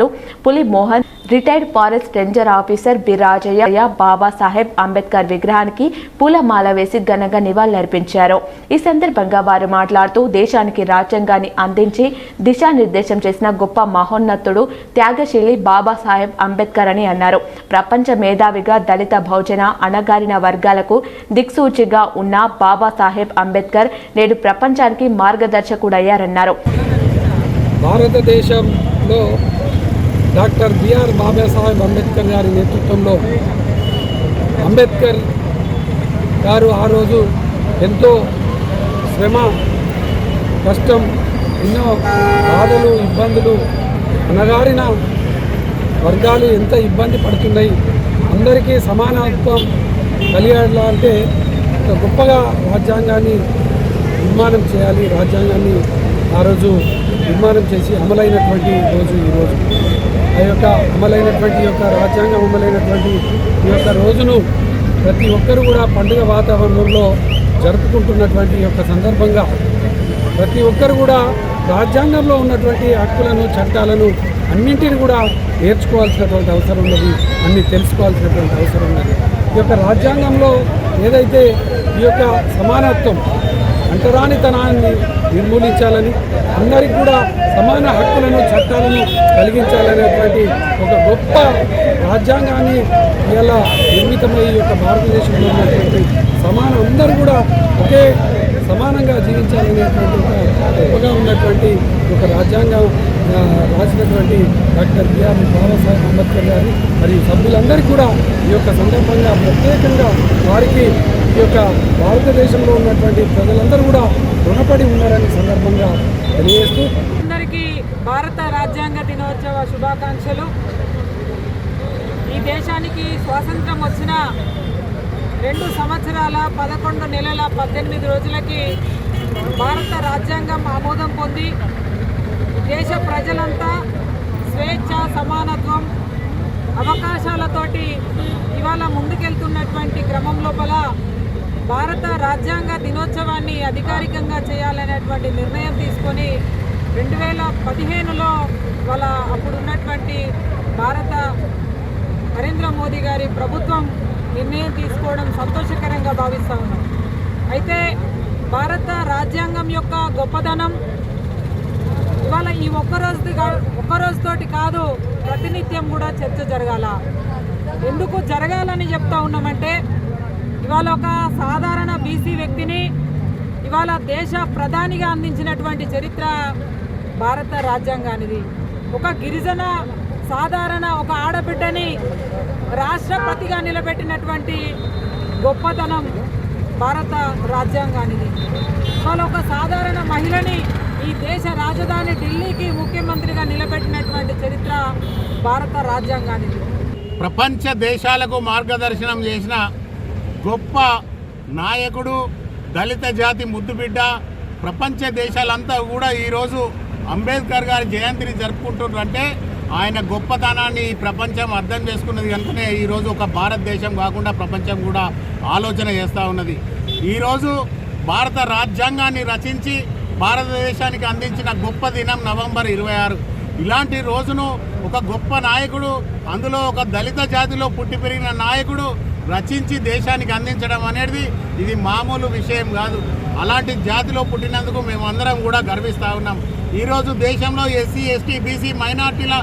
Puli Mohan, retired forest ranger officer B Rajaiah Babasaheb Ambedkar విగ్రహానికి పూలమాల వేసి ఘనంగా నివాళులర్పించారు. ఈ సందర్భంగా వారు మాట్లాడుతూ దేశానికి రాజ్యాంగాన్ని అందించి దిశానిర్దేశం చేసిన గొప్ప మహోన్నతుడు, త్యాగశీలి బాబాసాహెబ్ అంబేద్కర్ అని అన్నారు. ప్రపంచ మేధావిగా దళిత, బహుజన, అణగారిన వర్గాలకు దిక్సూచిగా ఉన్న బాబాసాహెబ్ అంబేద్కర్ నేడు ప్రపంచానికి మార్గదర్శకుడయ్యారన్నారు. భారతదేశంలో డాక్టర్ బిఆర్ బాబాసాహెబ్ అంబేద్కర్ గారి నేతృత్వంలో అంబేద్కర్ గారు ఆ రోజు ఎంతో శ్రమ, కష్టం, ఎన్నో బాధలు, ఇబ్బందులు, అణగారిన వర్గాలు ఎంత ఇబ్బంది పడుతున్నాయి, అందరికీ సమానత్వం కలిగాలంటే గొప్పగా రాజ్యాంగాన్ని నిర్మాణం చేయాలి. రాజ్యాంగాన్ని ఆ రోజు నిర్మాణం చేసి అమలైనటువంటి రోజు ఈరోజు. ఆ యొక్క అమలైనటువంటి రాజ్యాంగం అమలైనటువంటి ఈ యొక్క రోజును ప్రతి ఒక్కరు కూడా పండుగ వాతావరణంలో జరుపుకుంటున్నటువంటి యొక్క సందర్భంగా ప్రతి ఒక్కరు కూడా రాజ్యాంగంలో ఉన్నటువంటి హక్కులను, చట్టాలను అన్నింటిని కూడా నేర్చుకోవాల్సినటువంటి అవసరం ఉన్నది, అన్ని తెలుసుకోవాల్సినటువంటి అవసరం ఉన్నది. ఈ యొక్క రాజ్యాంగంలో ఏదైతే ఈ యొక్క సమానత్వం, అంటరానితనాన్ని నిర్మూలించాలని, అందరికీ కూడా సమాన హక్కులను, చట్టాలను కలిగించాలనేటువంటి ఒక గొప్ప రాజ్యాంగాన్ని ఇలా నిర్మితమై ఈ యొక్క భారతదేశంలో ఉన్నటువంటి అందరూ కూడా ఒకే సమానంగా జీవించాలనేటువంటి గొప్పగా ఉన్నటువంటి ఒక రాజ్యాంగం రాసినటువంటి డాక్టర్ బిఆర్ బాబాసాహెబ్ అంబేద్కర్ గారు మరియు సభ్యులందరికీ కూడా ఈ యొక్క సందర్భంగా ప్రత్యేకంగా వారికి ఈ యొక్క భారతదేశంలో ఉన్నటువంటి ప్రజలందరూ కూడా రుణపడి ఉన్నారని సందర్భంగా తెలియజేస్తూ అందరికీ భారత రాజ్యాంగ దినోత్సవ శుభాకాంక్షలు. ఈ దేశానికి స్వాతంత్రం వచ్చిన 2 సంవత్సరాల 11 నెలల 18 రోజులకి భారత రాజ్యాంగం ఆమోదం పొంది దేశ ప్రజలంతా స్వేచ్ఛ, సమానత్వం, అవకాశాలతోటి ఇవాళ ముందుకెళ్తున్నటువంటి క్రమం లోపల భారత రాజ్యాంగ దినోత్సవాన్ని అధికారికంగా చేయాలనేటువంటి నిర్ణయం తీసుకొని 2015లో వాళ్ళ అప్పుడున్నటువంటి భారత నరేంద్ర మోదీ గారి ప్రభుత్వం నిర్ణయం తీసుకోవడం సంతోషకరంగా భావిస్తూ ఉన్నాం. అయితే భారత రాజ్యాంగం యొక్క గొప్పదనం ఇవాళ ఈ ఒక్కరోజుతోటి కాదు, ప్రతినిత్యం కూడా చర్చ జరగాల. ఎందుకు జరగాలని చెప్తా ఉన్నామంటే ఇవాళ ఒక సాధారణ బీసీ వ్యక్తిని ఇవాళ దేశ ప్రధానిగా అందించినటువంటి చరిత్ర భారత రాజ్యాంగానిది. ఒక గిరిజన సాధారణ ఒక ఆడబిడ్డని రాష్ట్రపతిగా నిలబెట్టినటువంటి గొప్పతనం భారత రాజ్యాంగానిది. ఇవాళ ఒక సాధారణ మహిళని ఈ దేశ రాజధాని ఢిల్లీకి ముఖ్యమంత్రిగా నిలబెట్టినటువంటి చరిత్ర భారత రాజ్యాంగానిది. ప్రపంచ దేశాలకు మార్గదర్శనం చేసిన గొప్ప నాయకుడు, దళిత జాతి ముద్దుబిడ్డ. ప్రపంచ దేశాలంతా కూడా ఈరోజు అంబేద్కర్ గారి జయంతిని జరుపుకుంటున్నారంటే ఆయన గొప్పతనాన్ని ఈ ప్రపంచం అర్థం చేసుకున్నది కనుకనే ఈరోజు ఒక భారతదేశం కాకుండా ప్రపంచం కూడా ఆలోచన చేస్తూ ఉన్నది. ఈరోజు భారత రాజ్యాంగాన్ని రచించి భారతదేశానికి అందించిన గొప్ప దినం నవంబర్ 26. ఇలాంటి రోజును ఒక గొప్ప నాయకుడు, అందులో ఒక దళిత జాతిలో పుట్టి పెరిగిన నాయకుడు రచించి దేశానికి అందించడం అనేది ఇది మామూలు విషయం కాదు. అలాంటి జాతిలో పుట్టినందుకు మేమందరం కూడా గర్విస్తూ ఉన్నాం. ఈరోజు దేశంలో ఎస్సీ, ఎస్టీ, బీసీ మైనార్టీల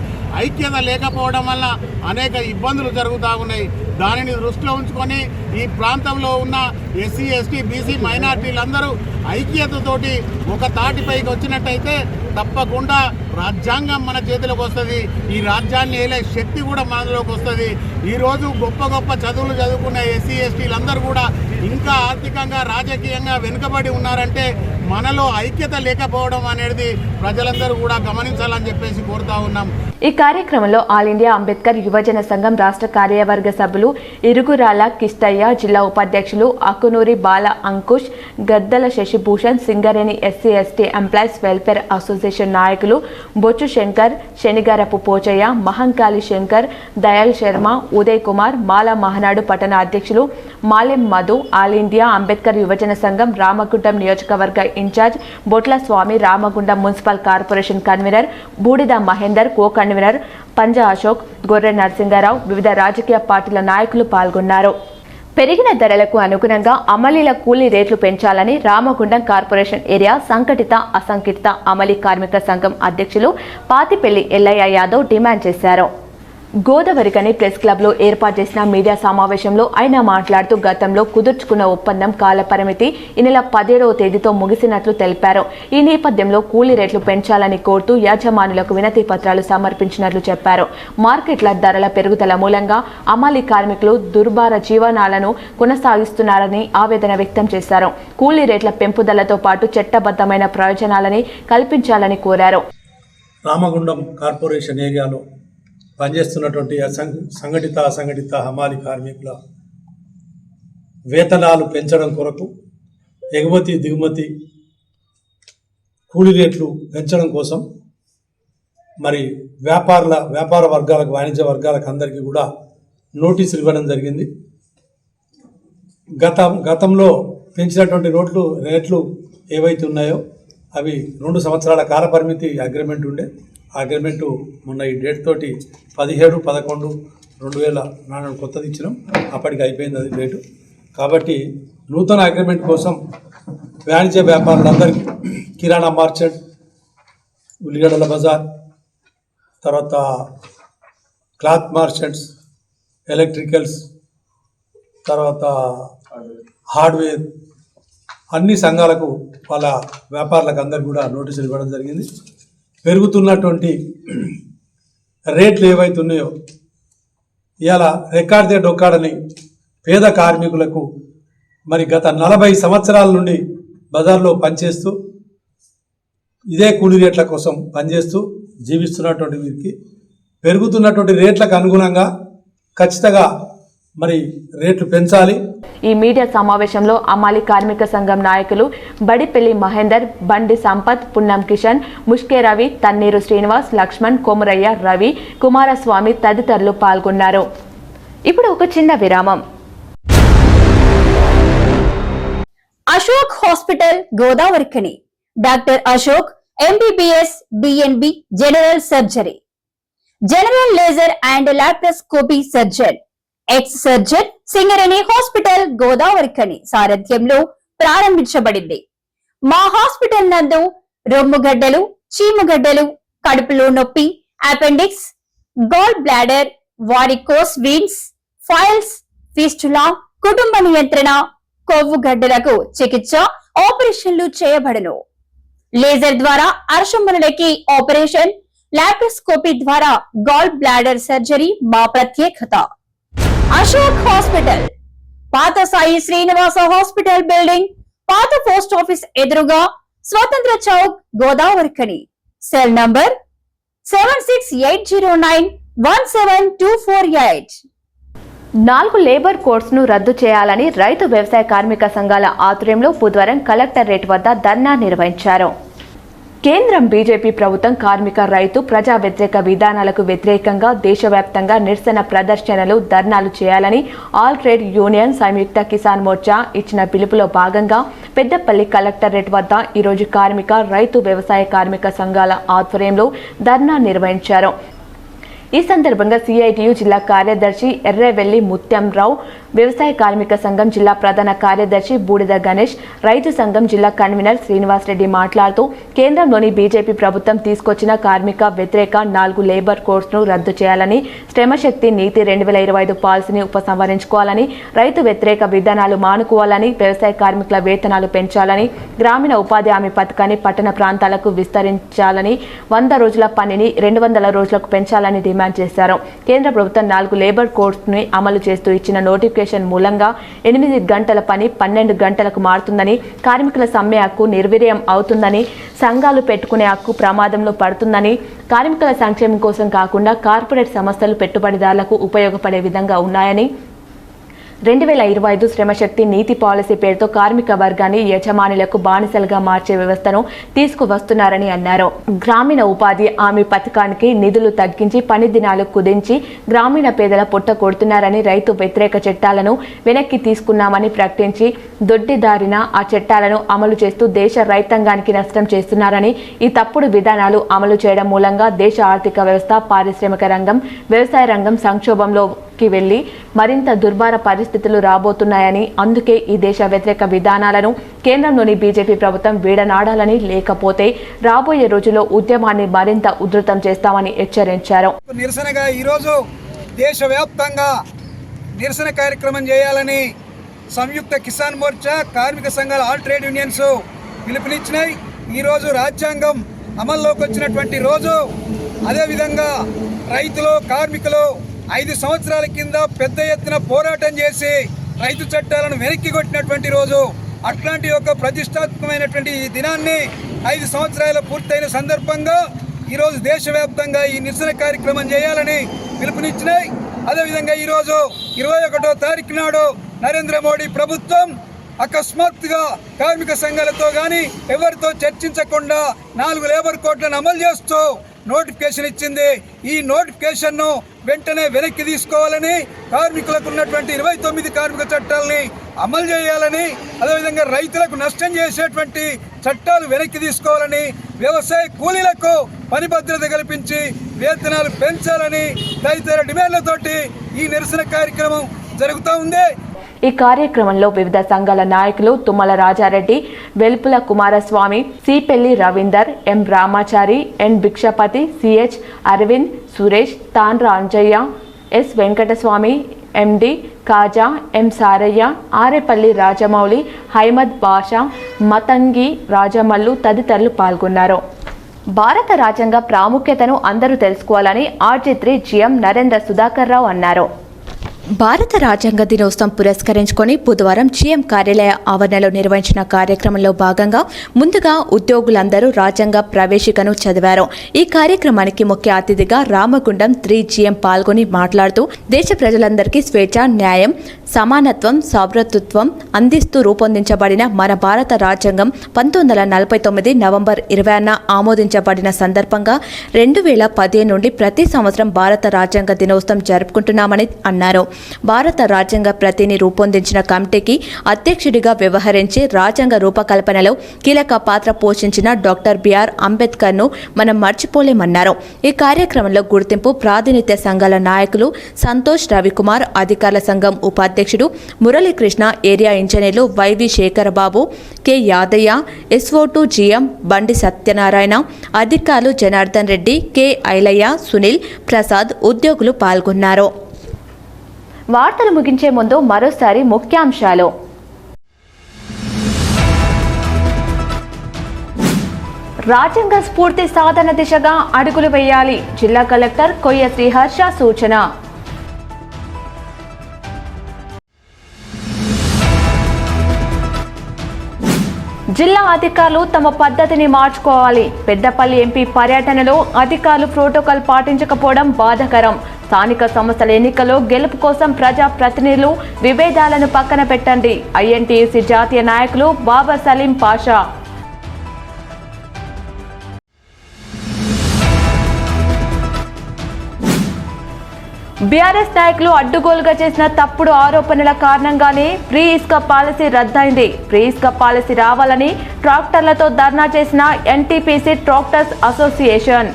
ఐక్యత లేకపోవడం వల్ల అనేక ఇబ్బందులు జరుగుతూ ఉన్నాయి. దానిని దృష్టిలో ఉంచుకొని ఈ ప్రాంతంలో ఉన్న ఎస్సీ, ఎస్టీ, బీసీ మైనార్టీలందరూ ఐక్యతతోటి ఒక తాటిపైకి వచ్చినట్టయితే తప్పకుండా రాజ్యాంగం మన చేతిలోకి వస్తుంది. ఈ రాజ్యాన్ని ఏలే శక్తి కూడా మనలోకి వస్తుంది. ఈరోజు గొప్ప గొప్ప చదువులు చదువుకున్న ఎస్సీ, ఎస్టీలందరూ కూడా ఇంకా ఆర్థికంగా, రాజకీయంగా వెనుకబడి ఉన్నారంటే మనలో ఐక్యత లేకపోవడం అనేది ప్రజలందరూ కూడా గమనించాలని చెప్పేసి కోరుతా ఉన్నాం. ఈ కార్యక్రమంలో ఆల్ ఇండియా అంబేద్కర్ యువజన సంఘం రాష్ట్ర కార్యవర్గ సభ్యులు ఇరుగురాల కిష్టయ్య, జిల్లా ఉపాధ్యక్షులు Akunuri Bala Ankush, Gaddala Shashibhushan, Singareni SC ST employees welfare association నాయకులు బొచ్చు శంకర్, శనిగారపు పోచయ్య, మహంకాళి శంకర్, దయాల్ శర్మ, ఉదయ్ కుమార్, మాల మహనాడు పట్టణ అధ్యక్షులు మాలెం మధు, ఆల్ ఇండియా అంబేద్కర్ యువజన సంఘం రామగుండం నియోజకవర్గ ఇన్ఛార్జ్ బొట్ల స్వామి, రామగుండం మున్సిపల్ కార్పొరేషన్ కన్వీనర్ బూడిద మహేందర్, కో కన్వీనర్ పంజా అశోక్, గొర్రె నరసింగారావు, వివిధ రాజకీయ పార్టీల నాయకులు పాల్గొన్నారు. పెరిగిన ధరలకు అనుగుణంగా అమలీల కూలీ రేట్లు పెంచాలని రామగుండం కార్పొరేషన్ ఏరియా సంఘటిత అసంఘటిత అమలీ కార్మిక సంఘం అధ్యక్షులు పాతిపెల్లి ఎల్లయ్య యాదవ్ డిమాండ్ చేశారు. గోదావరికని ప్రెస్ క్లబ్లో ఏర్పాటు చేసిన మీడియా సమావేశంలో ఆయన మాట్లాడుతూ గతంలో కుదుర్చుకున్న ఒప్పందం కాల పరిమితి ఈ నెల 17వ తేదీతో ముగిసినట్లు తెలిపారు. ఈ నేపథ్యంలో కూలీ రేట్లు పెంచాలని కోరుతూ యాజమానులకు వినతి పత్రాలు సమర్పించినట్లు చెప్పారు. మార్కెట్ల ధరల పెరుగుదల మూలంగా అమలీ కార్మికులు దుర్భర జీవనాలను కొనసాగిస్తున్నారని ఆవేదన వ్యక్తం చేశారు. కూలీ రేట్ల పెంపుదలతో పాటు చట్టబద్ధమైన ప్రయోజనాలని కల్పించాలని కోరారు. రామగుండం కార్పొరేషన్ ఏరియాలో పనిచేస్తున్నటువంటి సంఘటిత అసంఘటిత హమాలి కార్మికుల వేతనాలు పెంచడం కొరకు ఎగుమతి దిగుమతి కూలీ రేట్లు పెంచడం కోసం మరి వ్యాపార వర్గాలకు, వాణిజ్య వర్గాలకు అందరికీ కూడా నోటీసులు ఇవ్వడం జరిగింది. గతంలో పెంచినటువంటి రేట్లు ఏవైతే ఉన్నాయో అవి 2 సంవత్సరాల కాల పరిమితి అగ్రిమెంట్ ఉండే. ఆ అగ్రిమెంటు మొన్న ఈ డేట్ తోటి 17/11/2004 కొత్తది ఇచ్చినాం. అప్పటికి అయిపోయింది అది డేటు. కాబట్టి నూతన అగ్రిమెంట్ కోసం వాణిజ్య వ్యాపారులందరికీ, కిరాణా మార్చెంట్, ఉల్లిగడ్డల బజార్, తర్వాత క్లాత్ మార్చెంట్స్, ఎలక్ట్రికల్స్, తర్వాత హార్డ్వేర్, అన్ని సంఘాలకు వాళ్ళ వ్యాపారులకు అందరికీ కూడా నోటీసులు ఇవ్వడం జరిగింది. పెరుగుతున్నటువంటి రేట్లు ఏవైతే ఉన్నాయో ఇవాళ రెక్కాడితే డొక్కాడని పేద కార్మికులకు మరి గత 40 సంవత్సరాల నుండి బజార్లో పనిచేస్తూ ఇదే కూలీ రేట్ల కోసం పనిచేస్తూ జీవిస్తున్నటువంటి వీరికి పెరుగుతున్నటువంటి రేట్లకు అనుగుణంగా ఖచ్చితంగా మరి రేట్లు పెంచాలి. ఈ మీడియా సమావేశంలో అమాలి కార్మిక సంఘం నాయకులు బడిపెల్లి మహేందర్, బండి సంపత్, పున్నం కిషన్, ముష్కే రవి, తన్నీరు శ్రీనివాస్, లక్ష్మణ్, కొమురయ్య, రవి, కుమారస్వామి తదితరులు పాల్గొన్నారు. ఇప్పుడు ఒక చిన్న విరామం. Ashok hospital Godavarikhani, doctor Ashok MBBS DNB general surgery, general laser and laparoscopy surgeon, ex surgeon, Singareni hospital Godavarikhani సారథ్యంలో ప్రారంభించబడింది. మా హాస్పిటల్ నందు రొమ్ముగడ్డలు, చీముగడ్డలు, కడుపులో నొప్పి, appendix, gall bladder, varicose veins, piles, fistula, కుటుంబ నియంత్రణ, కొవ్వు గడ్డలకు చికిత్స, ఆపరేషన్లు చేయబడును. లేజర్ ద్వారా అర్షములకి ఆపరేషన్, లాప్రోస్కోపీ ద్వారా గాల్ బ్లాడర్ సర్జరీ మా ప్రత్యేకత. అశోక్ హాస్పిటల్, పాత సాయి శ్రీనివాస హాస్పిటల్ బిల్డింగ్, పాత పోస్ట్ ఆఫీస్ ఎదురుగా, Swatantra Chowk, Godavarikhani. Cell number 7680917248. 4 labour codes ను రద్దు చేయాలని రైతు వ్యవసాయ కార్మిక సంఘాల ఆధ్వర్యంలో బుధవారం కలెక్టరేట్ వద్ద ధర్నా నిర్వహించారు. కేంద్రం బీజేపీ ప్రభుత్వం కార్మిక రైతు ప్రజా వ్యతిరేక విధానాలకు వ్యతిరేకంగా దేశవ్యాప్తంగా నిరసన ప్రదర్శనలు ధర్నాలు చేయాలని ఆల్ ట్రేడ్ యూనియన్ సంయుక్త కిసాన్ మోర్చా ఇచ్చిన పిలుపులో భాగంగా పెద్దపల్లి కలెక్టరేట్ వద్ద ఈరోజు కార్మిక రైతు వ్యవసాయ కార్మిక సంఘాల ఆధ్వర్యంలో ధర్నా నిర్వహించారు. ఈ సందర్భంగా సిఐటియు జిల్లా కార్యదర్శి ఎర్రవెల్లి ముత్యంరావు, వ్యవసాయ కార్మిక సంఘం జిల్లా ప్రధాన కార్యదర్శి బూడిద గణేష్, రైతు సంఘం జిల్లా కన్వీనర్ శ్రీనివాసరెడ్డి మాట్లాడుతూ కేంద్రంలోని బీజేపీ ప్రభుత్వం తీసుకొచ్చిన కార్మిక వ్యతిరేక 4 లేబర్ కోడ్స్ను రద్దు చేయాలని, శ్రమశక్తి నీతి 2025 పాలసీని ఉపసంహరించుకోవాలని, రైతు వ్యతిరేక విధానాలు మానుకోవాలని, వ్యవసాయ కార్మికుల వేతనాలు పెంచాలని, గ్రామీణ ఉపాధి హామీ పథకాన్ని పట్టణ ప్రాంతాలకు విస్తరించాలని, 100 రోజుల పనిని 200 రోజులకు పెంచాలని డిమాండ్ చేశారు. కేంద్ర ప్రభుత్వం 4 లేబర్ కోడ్స్ ని అమలు చేస్తూ ఇచ్చిన నోటిఫికేషన్ మూలంగా 8 గంటల పని 12 గంటలకు మారుతుందని, కార్మికుల సమ్మె హక్కు నిర్వీర్యం అవుతుందని, సంఘాలు పెట్టుకునే హక్కు ప్రమాదంలో పడుతుందని, కార్మికుల సంక్షేమం కోసం కాకుండా కార్పొరేట్ సంస్థలు పెట్టుబడిదారులకు ఉపయోగపడే విధంగా ఉన్నాయని, 2025 శ్రమశక్తి నీతి పాలసీ పేరుతో కార్మిక వర్గాన్ని యజమానులకు బానిసలుగా మార్చే వ్యవస్థను తీసుకువస్తున్నారని అన్నారు. గ్రామీణ ఉపాధి హామీ పథకానికి నిధులు తగ్గించి పని దినాలు కుదించి గ్రామీణ పేదల పొట్ట కొడుతున్నారని, రైతు వ్యతిరేక చట్టాలను వెనక్కి తీసుకున్నామని ప్రకటించి దొడ్డిదారిన ఆ చట్టాలను అమలు చేస్తూ దేశ రైతాంగానికి నష్టం చేస్తున్నారని, ఈ తప్పుడు విధానాలు అమలు చేయడం మూలంగా దేశ ఆర్థిక వ్యవస్థ, పారిశ్రామిక రంగం, వ్యవసాయ రంగం సంక్షోభంలోకి వెళ్లి మరింత దుర్భర పరిస్థితులు రాబోతున్నాయని, అందుకే ఈ దేశ వ్యతిరేక విధానాలను కేంద్రంలోని బీజేపీ ప్రభుత్వం వీడనాడాలని, లేకపోతే రాబోయే రోజుల్లో ఉద్యమాన్ని మరింత ఉధృతం చేస్తామని హెచ్చరించారు. నిరసనగా ఈరోజు దేశవ్యాప్తంగా నిరసన కార్యక్రమం చేయాలని సంయుక్త కిసాన్ మోర్చా, కార్మిక సంఘాల ఆల్ ట్రేడ్ యూనియన్స్ పిలుపునిచ్చినాయి. ఈరోజు రాజ్యాంగం అమల్లోకి వచ్చినటువంటి రోజు, అదేవిధంగా రైతులు, కార్మికులు 5 సంవత్సరాల కింద పెద్ద ఎత్తున పోరాటం చేసి రైతు చట్టాలను వెనక్కి కొట్టినటువంటి రోజు. అట్లాంటి ఒక ప్రతిష్టాత్మకమైనటువంటి ఈ దినాన్ని 5 సంవత్సరాలు పూర్తయిన సందర్భంగా ఈరోజు దేశవ్యాప్తంగా ఈ నిరసన కార్యక్రమం చేయాలని పిలుపునిచ్చినాయి. అదేవిధంగా ఈరోజు 21వ తారీఖు నాడు నరేంద్ర మోడీ ప్రభుత్వం అకస్మాత్తుగా కార్మిక సంఘాలతో కానీ ఎవరితో చర్చించకుండా 4 లేబర్ కోడ్లను అమలు చేస్తూ నోటిఫికేషన్ ఇచ్చింది. ఈ నోటిఫికేషన్ను వెంటనే వెనక్కి తీసుకోవాలని, కార్మికులకు ఉన్నటువంటి 29 కార్మిక చట్టాలని అమలు చేయాలని, అదేవిధంగా రైతులకు నష్టం చేసేటువంటి చట్టాలు వెనక్కి తీసుకోవాలని, వ్యవసాయ కూలీలకు పని భద్రత కల్పించి వేతనాలు పెంచాలని తదితర డిమాండ్లతోటి ఈ నిరసన కార్యక్రమం జరుగుతూ ఉంది. ఈ కార్యక్రమంలో వివిధ సంఘాల నాయకులు తుమ్మల రాజారెడ్డి, వెల్పుల కుమారస్వామి, సిపెల్లి రవీందర్, ఎం రామాచారి, ఎన్ భిక్షపతి, సిహెచ్ అరవింద్, సురేష్, తాండ్ర అంజయ్య, ఎస్ వెంకటస్వామి, ఎండి కాజా, ఎం సారయ్య, ఆరేపల్లి రాజమౌళి, హైమద్ బాషా, మతంగి రాజమల్లు తదితరులు పాల్గొన్నారు. భారత రాజ్యాంగ ప్రాముఖ్యతను అందరూ తెలుసుకోవాలని ఆర్జీ3 జిఎం నరేంద్ర సుధాకర్ రావు అన్నారు. భారత రాజ్యాంగ దినోత్సవం పురస్కరించుకొని బుధవారం జీఎం కార్యాలయ ఆవరణలో నిర్వహించిన కార్యక్రమంలో భాగంగా ముందుగా ఉద్యోగులందరూ రాజ్యాంగ ప్రవేశికను చదివారు. ఈ కార్యక్రమానికి ముఖ్య అతిథిగా రామగుండం 3 జీఎం పాల్గొని మాట్లాడుతూ దేశ ప్రజలందరికీ స్వేచ్ఛ, న్యాయం, సమానత్వం, సౌభ్రతత్వం అందిస్తూ రూపొందించబడిన మన భారత రాజ్యాంగం 1949 నవంబర్ 20న ఆమోదించబడిన సందర్భంగా 2015 నుండి ప్రతి సంవత్సరం భారత రాజ్యాంగ దినోత్సవం జరుపుకుంటున్నామని అన్నారు. భారత రాజ్యాంగ ప్రతిని రూపొందించిన కమిటీకి అధ్యక్షుడిగా వ్యవహరించి రాజ్యాంగ రూపకల్పనలో కీలక పాత్ర పోషించిన డాక్టర్ బిఆర్ అంబేద్కర్ను మనం మర్చిపోలేమన్నారు. ఈ కార్యక్రమంలో గుర్తింపు ప్రాతినిధ్య సంఘాల నాయకులు సంతోష్ రవికుమార్, అధికారుల సంఘం ఉపాధ్యక్షుడు మురళీకృష్ణ, ఏరియా ఇంజనీర్లు YV Shekharababu, K Yadaiah, SO2 GM Bandi Satyanarayana, అధికారులు జనార్దన్ రెడ్డి, కె ఐలయ్య, సునీల్, ప్రసాద్, ఉద్యోగులు పాల్గొన్నారు. వార్తలు ముగించే ముందు మరోసారి ముఖ్యాంశాలు. రాజ్యాంగ స్ఫూర్తి సాధన దిశగా అడుగులు వేయాలి, జిల్లా కలెక్టర్ కొయ్య శ్రీహర్ష సూచన. జిల్లా అధికారులు తమ పద్ధతిని మార్చుకోవాలి, పెద్దపల్లి ఎంపీ పర్యటనలో అధికారులు ప్రోటోకాల్ పాటించకపోవడం బాధాకరం. స్థానిక సంస్థల ఎన్నికల్లో గెలుపు కోసం ప్రజా ప్రతినిధులు విభేదాలను పక్కన పెట్టండి, INTUC జాతీయ నాయకులు బాబా సలీం పాషా. బీఆర్ఎస్ నాయకులు అడ్డుగోలుగా చేసిన తప్పుడు ఆరోపణల కారణంగానే ఫ్రీ ఇసుక పాలసీ రద్దయింది. ఫ్రీ ఇసుక పాలసీ రావాలని ట్రాక్టర్లతో ధర్నా చేసిన ఎన్టీపీసీ ట్రాక్టర్స్ అసోసియేషన్.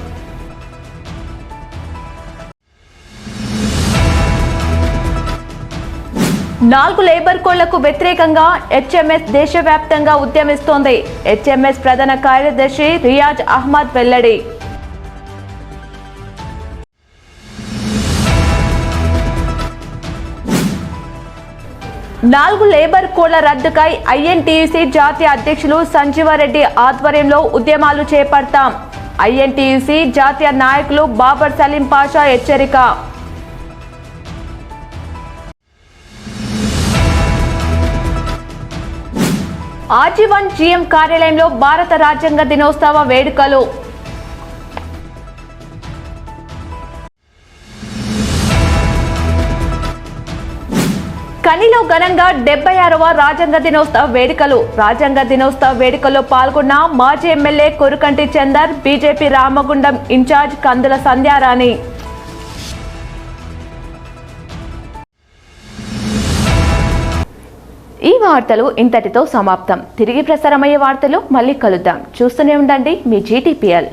నాలుగు లేబర్ కోడ్లకు వ్యతిరేకంగా హెచ్ఎంఎస్ దేశవ్యాప్తంగా ఉద్యమిస్తోంది. హెచ్ఎంఎస్ ప్రధాన కార్యదర్శి రియాజ్ అహ్మద్ వెల్లడి. నాలుగు లేబర్ కోడ్ల రద్దుకై ఐఎన్టీయూసీ జాతీయ అధ్యక్షులు సంజీవారెడ్డి ఆధ్వర్యంలో ఉద్యమాలు చేపడతాం. ఐఎన్టీయూసీ జాతీయ నాయకులు బాబర్ సలీం పాషా హెచ్చరిక. ఆజీవన్ జీఎం కార్యాలయంలో భారత రాజ్యాంగ దినోత్సవ వేడుకలు. కనిలో ఘనంగా 76వ రాజ్యాంగ దినోత్సవ వేడుకలు. రాజ్యాంగ దినోత్సవ వేడుకల్లో పాల్గొన్న మాజీ MLA Korukanti Chandar, BJP Ramagundam incharge Kandula Sandhyarani. ఈ వార్తలు ఇంతటితో సమాప్తం. తిరిగి ప్రసారమయ్యే వార్తలు మళ్ళీ కలుద్దాం. చూస్తూనే ఉండండి మీ GTPL.